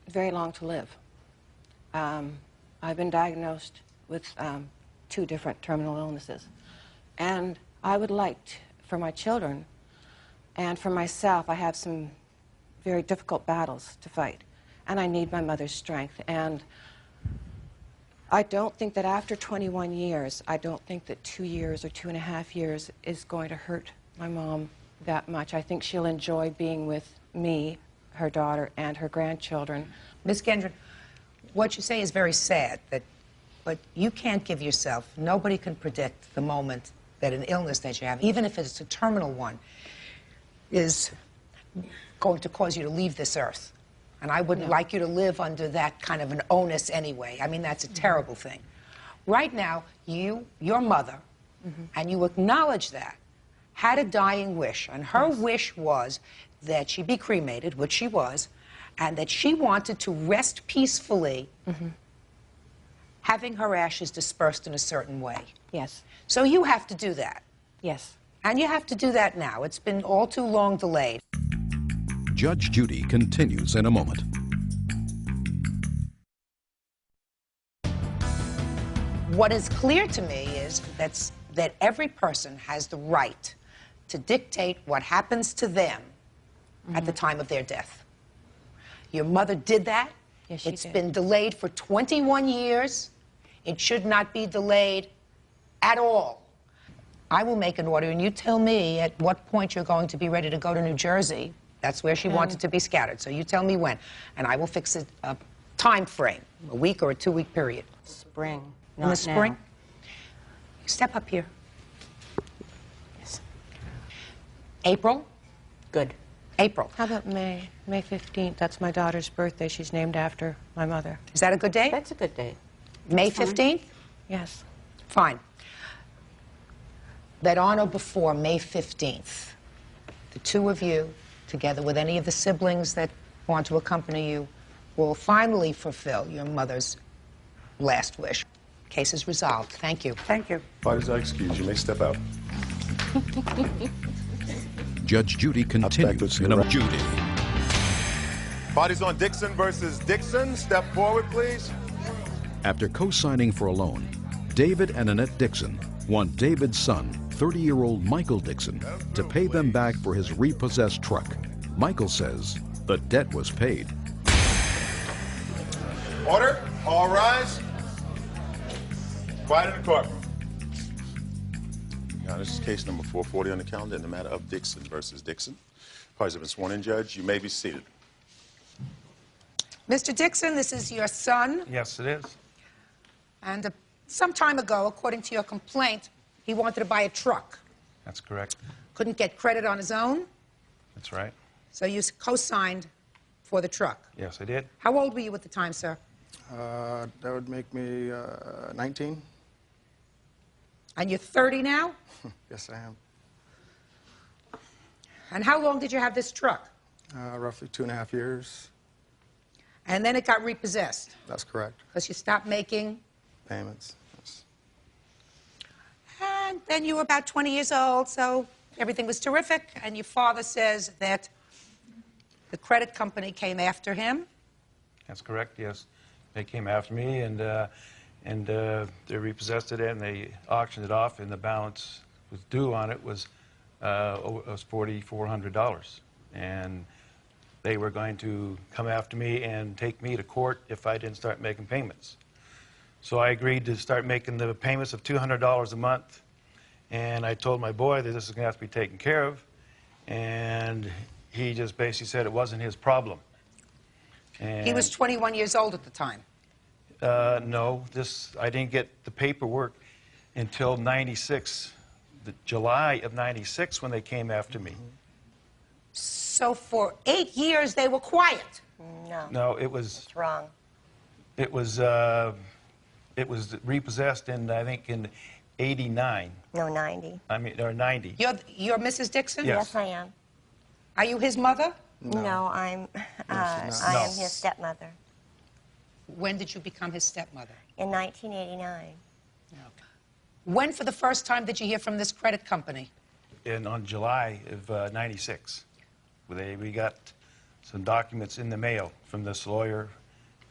very long to live. I've been diagnosed with 2 different terminal illnesses. And I would like, for my children and for myself, I have some very difficult battles to fight. And I need my mother's strength. And I don't think that after 21 years, I don't think that 2 years or 2.5 years is going to hurt my mom that much. I think she'll enjoy being with me her daughter and her grandchildren. Ms. Gendron, what you say is very sad, but you can't give yourself, nobody can predict the moment that an illness that you have, even if it's a terminal one, is going to cause you to leave this earth. And I wouldn't like you to live under that kind of an onus anyway. I mean, that's a terrible thing. Right now, your mother, and you acknowledge that, had a dying wish. And her wish was that she be cremated, which she was, and that she wanted to rest peacefully, having her ashes dispersed in a certain way. Yes. So you have to do that. Yes. And you have to do that now. It's been all too long delayed. Judge Judy continues in a moment. What is clear to me is that every person has the right to dictate what happens to them at the time of their death. Your mother did that. Yes, she It's did. been delayed for 21 years. It should not be delayed at all. I will make an order, and you tell me at what point you're going to be ready to go to New Jersey. That's where she wanted to be scattered. So you tell me when, and I will fix a time frame, a week or a 2-week period. Spring. In the spring? Step up here. Yes. April? Good. April. How about May? May 15th. That's my daughter's birthday. She's named after my mother. Is that a good date? That's a good date. May 15th? Yes. Fine. That on or before May 15th, the two of you, together with any of the siblings that want to accompany you, will finally fulfill your mother's last wish. Case is resolved. Thank you. Thank you. Parties are excused. You may step out. Judge Judy continues in a moment. Judy. Parties on Dixon versus Dixon. Step forward, please. After co-signing for a loan, David and Annette Dixon want David's son, 30-year-old Michael Dixon, to pay them back for his repossessed truck. Michael says the debt was paid. Order. All rise. Quiet in the courtroom. Now, this is case number 440 on the calendar in the matter of Dixon versus Dixon. Parties have been sworn in, Judge. You may be seated. Mr. Dixon, this is your son. Yes, it is. And some time ago, according to your complaint, he wanted to buy a truck. That's correct. Couldn't get credit on his own, That's right. so you co-signed for the truck. Yes, I did. How old were you at the time, sir? That would make me 19. And you're 30 now? Yes, I am. And how long did you have this truck? Roughly 2.5 years. And then it got repossessed That's correct. because you stopped making. Payments. Yes. And then you were about 20 years old, so everything was terrific. And your father says that the credit company came after him. That's correct, yes. They came after me, and they repossessed it, and they auctioned it off, and the balance was due on it was $4,400. And they were going to come after me and take me to court if I didn't start making payments. So I agreed to start making the payments of $200 a month, and I told my boy that this is going to have to be taken care of, and he just basically said it wasn't his problem. And He was 21 years old at the time. no, I didn't get the paperwork until '96, July of '96, when they came after me. So for 8 years, they were quiet. No. No, it was. It's wrong. It was repossessed in, I think, in '89. No, 90. I mean, or '90. You're Mrs. Dixon? Yes. Yes, I am. Are you his mother? No, I'm. I am his stepmother. When did you become his stepmother? In 1989. When, for the first time, did you hear from this credit company? On July of '96, we got some documents in the mail from this lawyer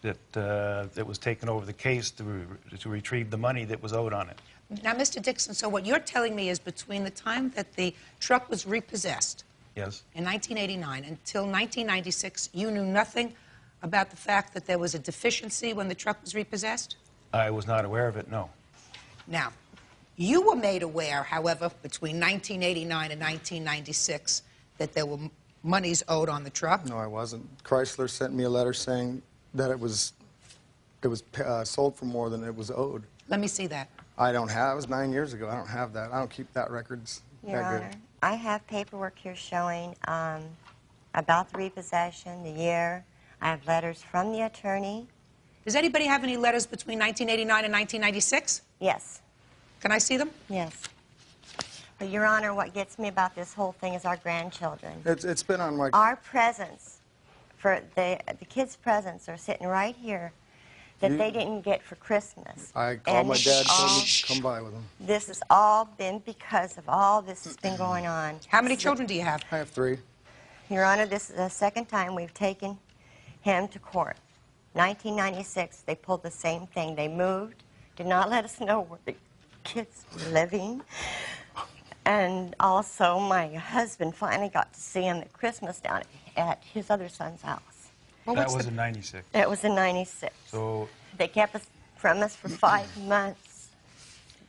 that was taking over the case to retrieve the money that was owed on it. Now, Mr. Dixon, so what you're telling me is between the time that the truck was repossessed Yes. in 1989 until 1996, you knew nothing about the fact that there was a deficiency when the truck was repossessed? I was not aware of it, no. Now, you were made aware, however, between 1989 and 1996 that there were money's owed on the truck. No, I wasn't. Chrysler sent me a letter saying that it was sold for more than it was owed. Let me see that. I don't have. It was 9 years ago. I don't have that. I don't keep that records Your that Honor, I have paperwork here showing about the repossession, the year. I have letters from the attorney. Does anybody have any letters between 1989 and 1996? Yes. Can I see them? Yes. But, Your Honor, what gets me about this whole thing is our grandchildren. It's been on my... Our presents, for the kids' presents are sitting right here that they didn't get for Christmas. I called my dad, told me to come by with them. This has all been because of all this that's been going on. How many children do you have? I have 3. Your Honor, this is the second time we've taken him to court. 1996, they pulled the same thing. They moved, did not let us know where the kids were living. And also, my husband finally got to see him at Christmas down at his other son's house. Well, that was in 96. That was in 96. So they kept us from us for 5 months,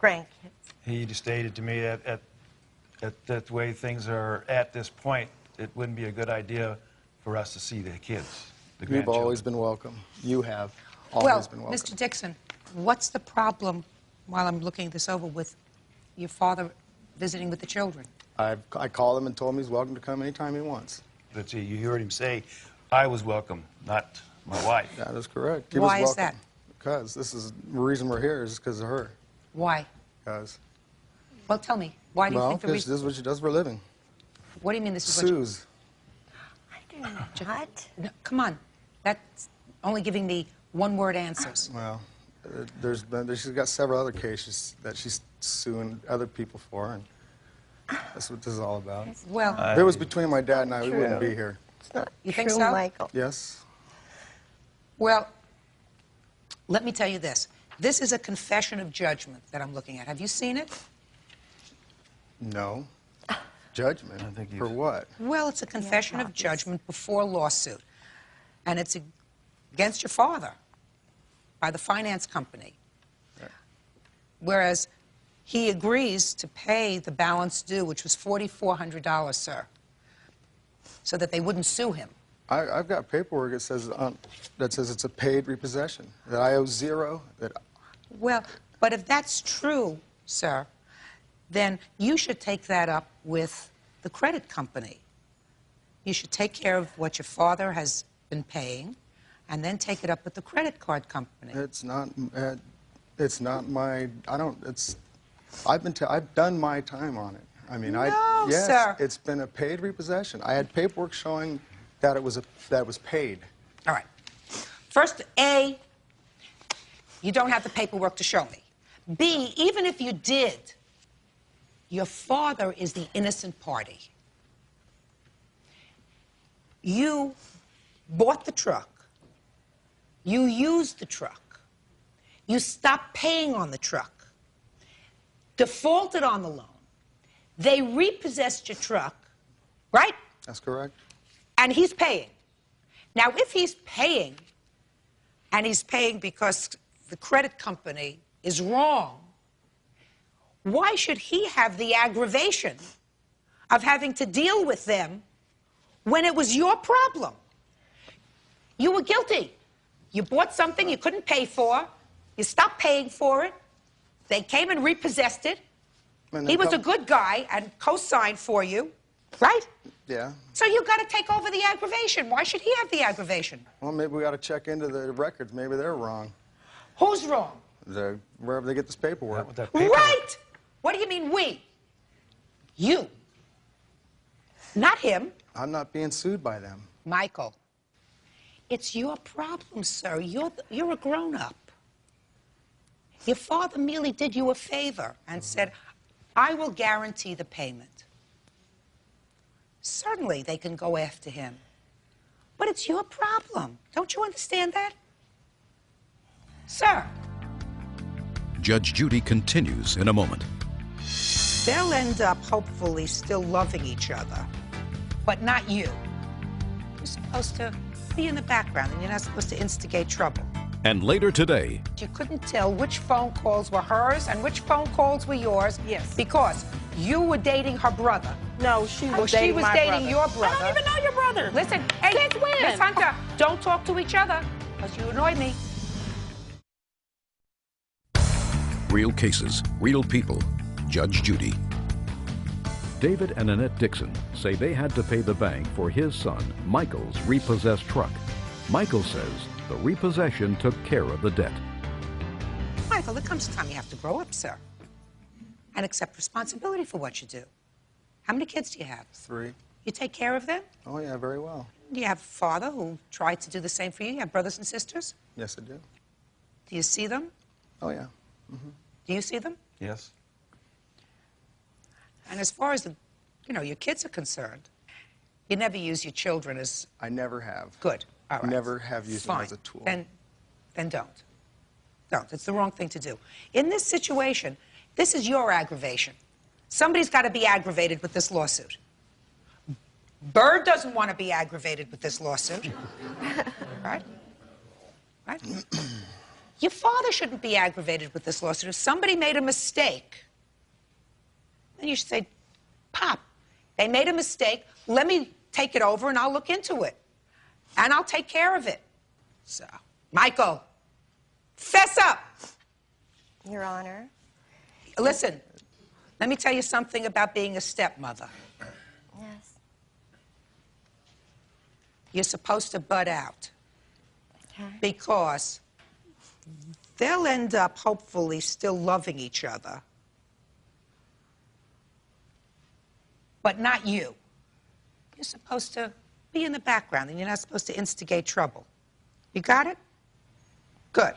grandkids. he stated to me that the way things are at this point, it wouldn't be a good idea for us to see the kids, the You've grandchildren. always been welcome. You have always been welcome. Mr. Dixon, what's the problem, while I'm looking this over, with your father visiting with the children? I called him and told him he's welcome to come anytime he wants. But see, you heard him say, I was welcome, not my wife. That is correct. He Why was is that? Because this is the reason we're here is because of her. Why? Because. Well, tell me. Why do you think the this is what she does for a living. What do you mean this is what Sues. What? No, come on. That's only giving me one-word answers. Well, she's got several other cases that she's suing other people for, and that's what this is all about. Well, if it was between my dad and I, we wouldn't be here. It's not You think true, so? Michael. Yes. Well, let me tell you this. This is a confession of judgment that I'm looking at. Have you seen it? No. Judgment? For what? Well, it's a confession of judgment before lawsuit. And it's against your father by the finance company. Right. Whereas he agrees to pay the balance due, which was $4,400, sir, so that they wouldn't sue him. I've got paperwork that says it's a paid repossession, that I owe zero. Well, but if that's true, sir, then you should take that up with the credit company. You should take care of what your father has been paying, and then take it up with the credit card company. It's not my. I've done my time on it. I mean, No, yes, sir. it's been a paid repossession. I had paperwork showing that it was paid. All right. First, A, you don't have the paperwork to show me. B, even if you did, your father is the innocent party. You bought the truck. You used the truck. You stopped paying on the truck. Defaulted on the loan. They repossessed your truck, right? That's correct. And he's paying. Now, if he's paying, and he's paying because the credit company is wrong, why should he have the aggravation of having to deal with them when it was your problem? You were guilty. You bought something you couldn't pay for. You stopped paying for it. They came and repossessed it. He was a good guy and co-signed for you, right? Yeah. So you got to take over the aggravation. Why should he have the aggravation? Well, maybe we got to check into the records. Maybe they're wrong. Who's wrong? Wherever they get this paperwork. Right! What do you mean we? You. Not him. I'm not being sued by them. Michael, it's your problem, sir. You're a grown-up. Your father merely did you a favor and said, I will guarantee the payment. Certainly, they can go after him. But it's your problem. Don't you understand that? Sir. Judge Judy continues in a moment. They'll end up, hopefully, still loving each other. But not you. You're supposed to be in the background, and you're not supposed to instigate trouble. And later today, You couldn't tell which phone calls were hers and which phone calls were yours. Yes. Because You were dating her brother. No, she was she dating was my dating brother. your brother. I don't even know your brother. Listen, hey, Since when? Miss Hunter, don't talk to each other, because you annoy me. Real cases, real people. Judge Judy. David and Annette Dixon say they had to pay the bank for his son, Michael's repossessed truck. Michael says the repossession took care of the debt. Michael, there comes a time you have to grow up, sir, and accept responsibility for what you do. How many kids do you have? 3. You take care of them? Oh, yeah, very well. Do you have a father who tried to do the same for you? You have brothers and sisters? Yes, I do. Do you see them? Oh, yeah. Do you see them? Yes. And as far as your kids are concerned, you never use your children as... I never have. Good. All right. Never have used them Fine. as a tool. Then don't. Don't. It's the wrong thing to do. In this situation, this is your aggravation. Somebody's got to be aggravated with this lawsuit. Bird doesn't want to be aggravated with this lawsuit. Right? Right? Your father shouldn't be aggravated with this lawsuit. If somebody made a mistake, then you should say, Pop, they made a mistake. Let me take it over and I'll look into it. And I'll take care of it. So, Michael, fess up. Your Honor. Listen, let me tell you something about being a stepmother. Yes. You're supposed to butt out. Okay. Because they'll end up, hopefully, still loving each other. But not you. You're supposed to be in the background, and you're not supposed to instigate trouble. You got it? Good.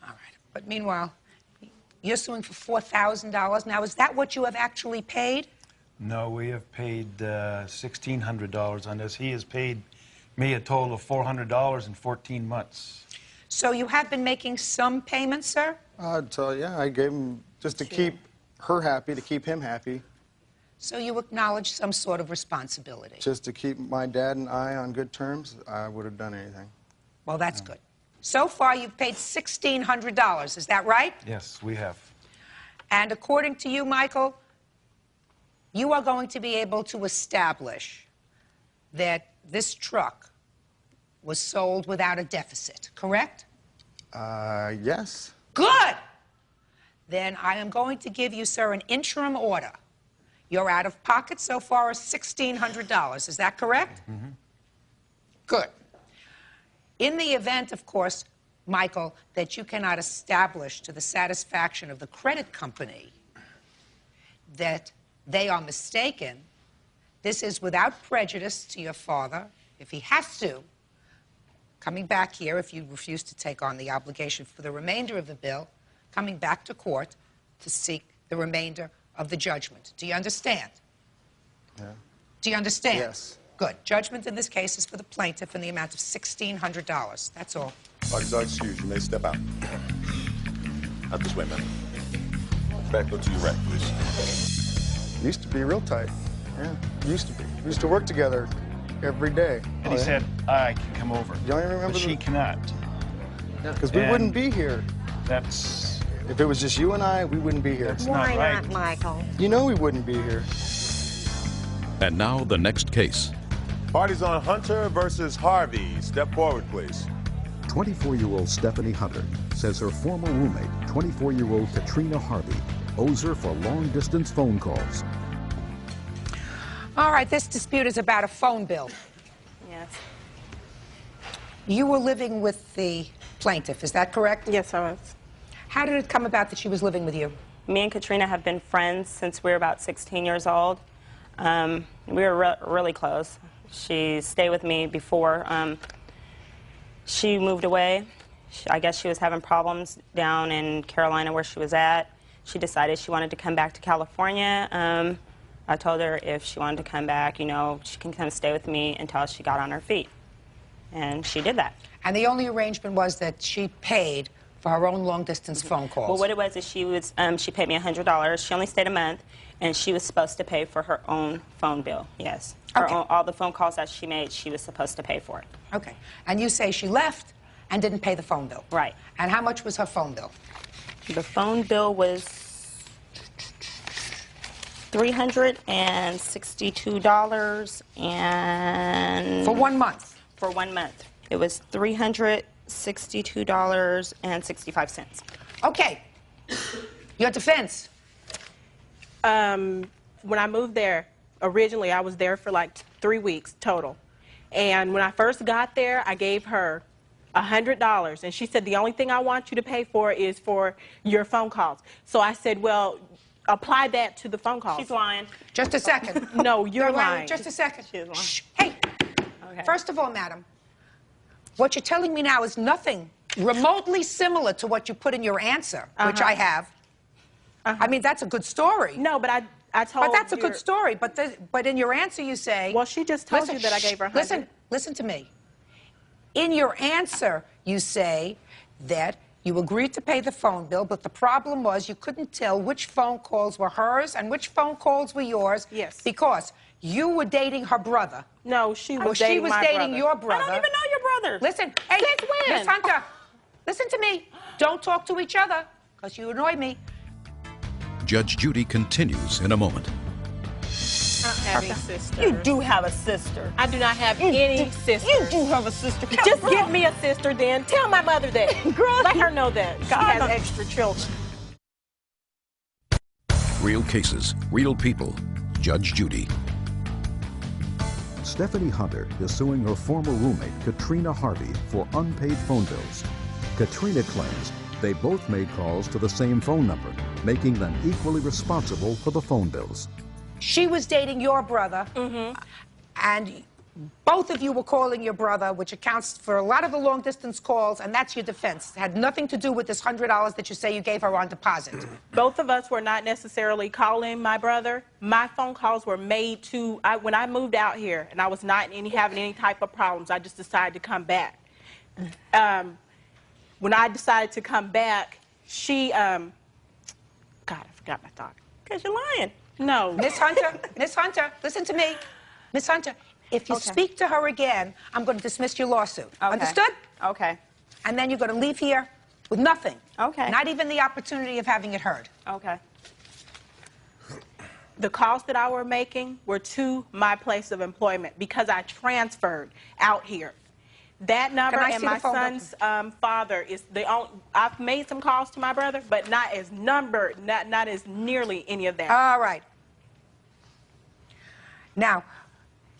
All right. But meanwhile, you're suing for $4,000. Now, is that what you have actually paid? No, we have paid $1,600 on this. He has paid me a total of $400 in 14 months. So you have been making some payments, sir? Yeah, I gave him just to keep her happy, to keep him happy. So you acknowledge some sort of responsibility. Just to keep my dad and I on good terms, I would have done anything. Well, that's good. So far, you've paid $1,600. Is that right? Yes, we have. And according to you, Michael, you are going to be able to establish that this truck was sold without a deficit, correct? Yes. Good! Then I am going to give you, sir, an interim order. Your out-of-pocket so far is $1,600. Is that correct? Mm-hmm. Good. In the event, of course, Michael, that you cannot establish to the satisfaction of the credit company that they are mistaken, this is without prejudice to your father, if he has to, coming back here, if you refuse to take on the obligation for the remainder of the bill, coming back to court to seek the remainder of the judgment. Do you understand? Yeah. Do you understand? Yes. Good. Judgment in this case is for the plaintiff in the amount of $1,600. That's all. Parties are excused. You may step out. Out this way, man. Back go to your right, please. Used to be real tight. Yeah, used to be. We used to work together every day. And he said, I can come over. You don't even remember but she cannot. Because we wouldn't be here. That's... If it was just you and I, we wouldn't be here. That's Why not right. not, Michael? You know we wouldn't be here. And now the next case. Parties on Hunter versus Harvey. Step forward, please. 24-year-old Stephanie Hunter says her former roommate, 24-year-old Katrina Harvey, owes her for long-distance phone calls. All right, this dispute is about a phone bill. Yes. You were living with the plaintiff, is that correct? Yes, I was. How did it come about that she was living with you? Me and Katrina have been friends since we were about 16 years old. We were really close. She stayed with me before she moved away. I guess she was having problems down in Carolina where she was at. She decided she wanted to come back to California. I told her if she wanted to come back, you know, she can come stay with me until she got on her feet. And she did that. And the only arrangement was that she paid for her own long-distance phone calls. Well, what it was is she paid me $100. She only stayed a month, and she was supposed to pay for her own phone bill. Yes, all the phone calls that she made, she was supposed to pay for it. Okay, and you say she left and didn't pay the phone bill. Right. And how much was her phone bill? The phone bill was $362 and... For 1 month? For 1 month. It was $362.65. Okay. Your defense. When I moved there, originally I was there for like 3 weeks total. And when I first got there, I gave her $100. And she said, the only thing I want you to pay for is for your phone calls. So I said, well, apply that to the phone calls. She's lying. Just a second. No, you're lying. Just a second. She is lying. Shh. Hey. Okay. First of all, madam, what you're telling me now is nothing remotely similar to what you put in your answer, which I have. I mean, that's a good story. No, but I told But that's a good story. But in your answer, you say... Well, she just told you that I gave her $100. Listen to me. In your answer, you say that you agreed to pay the phone bill, but the problem was you couldn't tell which phone calls were hers and which phone calls were yours. Yes. Because you were dating her brother. No, she was dating my brother. Your brother. I don't even know your brother. Listen, hey, Since when? Miss Hunter, listen to me. Don't talk to each other, because you annoy me. Judge Judy continues in a moment. Having sisters. You do have a sister. I do not have any sisters. You do have a sister. Just give me a sister then. Tell my mother that. Girl, let her know that. She has extra children. Real cases, real people. Judge Judy. Stephanie Hunter is suing her former roommate, Katrina Harvey, for unpaid phone bills. Katrina claims they both made calls to the same phone number, making them equally responsible for the phone bills. She was dating your brother, and both of you were calling your brother, which accounts for a lot of the long-distance calls, and that's your defense. It had nothing to do with this $100 that you say you gave her on deposit. Both of us were not necessarily calling my brother. My phone calls were made to, when I moved out here, and I was not having any type of problems, I just decided to come back. When I decided to come back, she, God, I forgot my thought. Because you're lying. No. Miss Hunter, listen to me. Miss Hunter, if you speak to her again, I'm going to dismiss your lawsuit. Okay. Understood? Okay. And then you're going to leave here with nothing. Okay. Not even the opportunity of having it heard. Okay. The calls that I were making were to my place of employment because I transferred out here. That number and my son's father is the only. I've made some calls to my brother, but not as not as nearly any of that. All right. Now,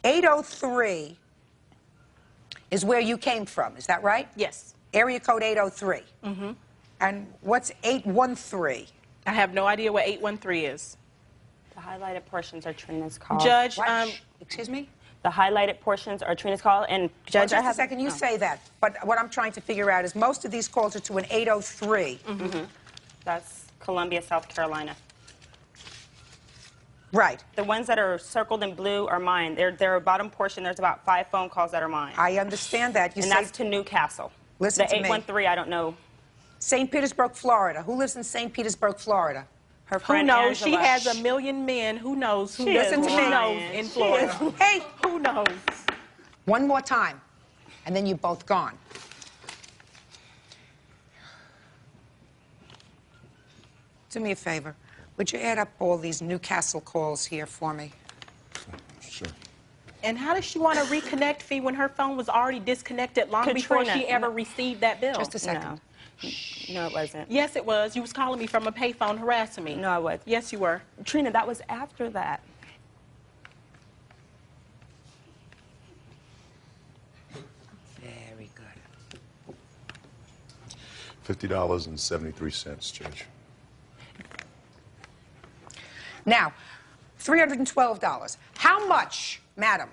803 is where you came from. Is that right? Yes. Area code 803. Mm-hmm. And what's 813? I have no idea what 813 is. The highlighted portions are Trina's calls. Judge, excuse me? The highlighted portions are Trina's call, and Judge, Just a second, you say that. But what I'm trying to figure out is most of these calls are to an 803. Mm-hmm. That's Columbia, South Carolina. Right. The ones that are circled in blue are mine. They're a bottom portion. There's about 5 phone calls that are mine. I understand that. And that's to Newcastle. Listen to me. The 813, I don't know. St. Petersburg, Florida. Who lives in St. Petersburg, Florida? Her friend Who knows? Angela. She has a million men. Who knows? Who Listen to me. knows in Florida? Hey, who knows? One more time, and then you're both gone. Do me a favor. Would you add up all these Newcastle calls here for me? Sure. And how does she want a reconnect fee when her phone was already disconnected long before she ever received that bill? Just a second. No, it wasn't. Yes, it was. You was calling me from a payphone harassing me. No, I was. Yes, you were. Trina, that was after that. Very good. $50.73, Judge. Now, $312. How much, madam,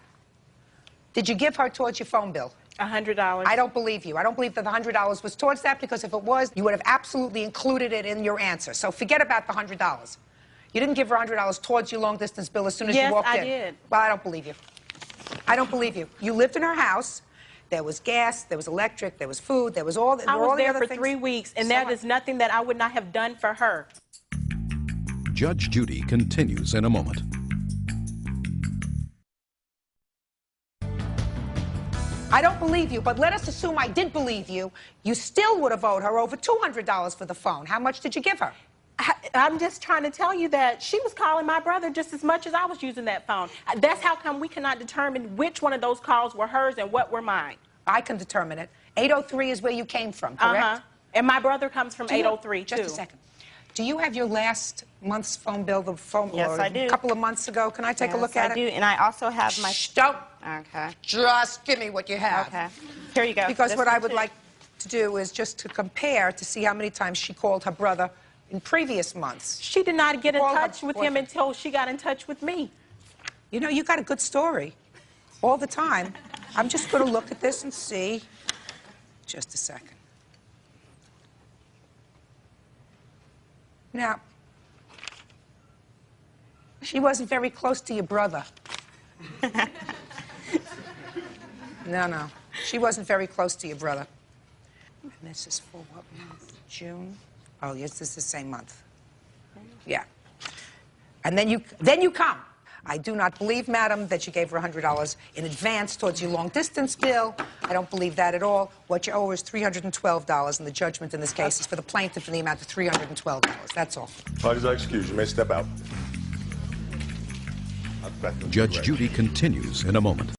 did you give her towards your phone bill? $100. I don't believe you. I don't believe that the $100 was towards that, because if it was, you would have absolutely included it in your answer. So forget about the $100. You didn't give her $100 towards your long-distance bill as soon as you walked in. Yes, I did. Well, I don't believe you. I don't believe you. You lived in her house. There was gas, there was electric, there was food, there was all the I was there other for things. 3 weeks, and that is nothing that I would not have done for her. Judge Judy continues in a moment. I don't believe you, but let us assume I did believe you. You still would have owed her over $200 for the phone. How much did you give her? I'm just trying to tell you that she was calling my brother just as much as I was using that phone. That's how come we cannot determine which one of those calls were hers and what were mine. I can determine it. 803 is where you came from, correct? And my brother comes from 803, too. Just a second. Do you have your last month's phone bill, the phone Yes, or I do. a couple of months ago? Can I take a look at I it? do, and I also have my... Don't. Okay. Just give me what you have. Okay. Here you go. Because This what I one, would too. like to do is just to compare to see how many times she called her brother in previous months. She did not get in touch with him until she got in touch with me. You know, you got a good story all the time. I'm just going to look at this and see. Just a second. Now, she wasn't very close to your brother. No. She wasn't very close to your brother. And this is for what month? June? Oh, yes, this is the same month. Yeah. And then you come. I do not believe, madam, that you gave her $100 in advance towards your long-distance bill. I don't believe that at all. What you owe is $312, and the judgment in this case is for the plaintiff in the amount of $312. That's all. Parties are excused. You may step out. Judge Judy continues in a moment.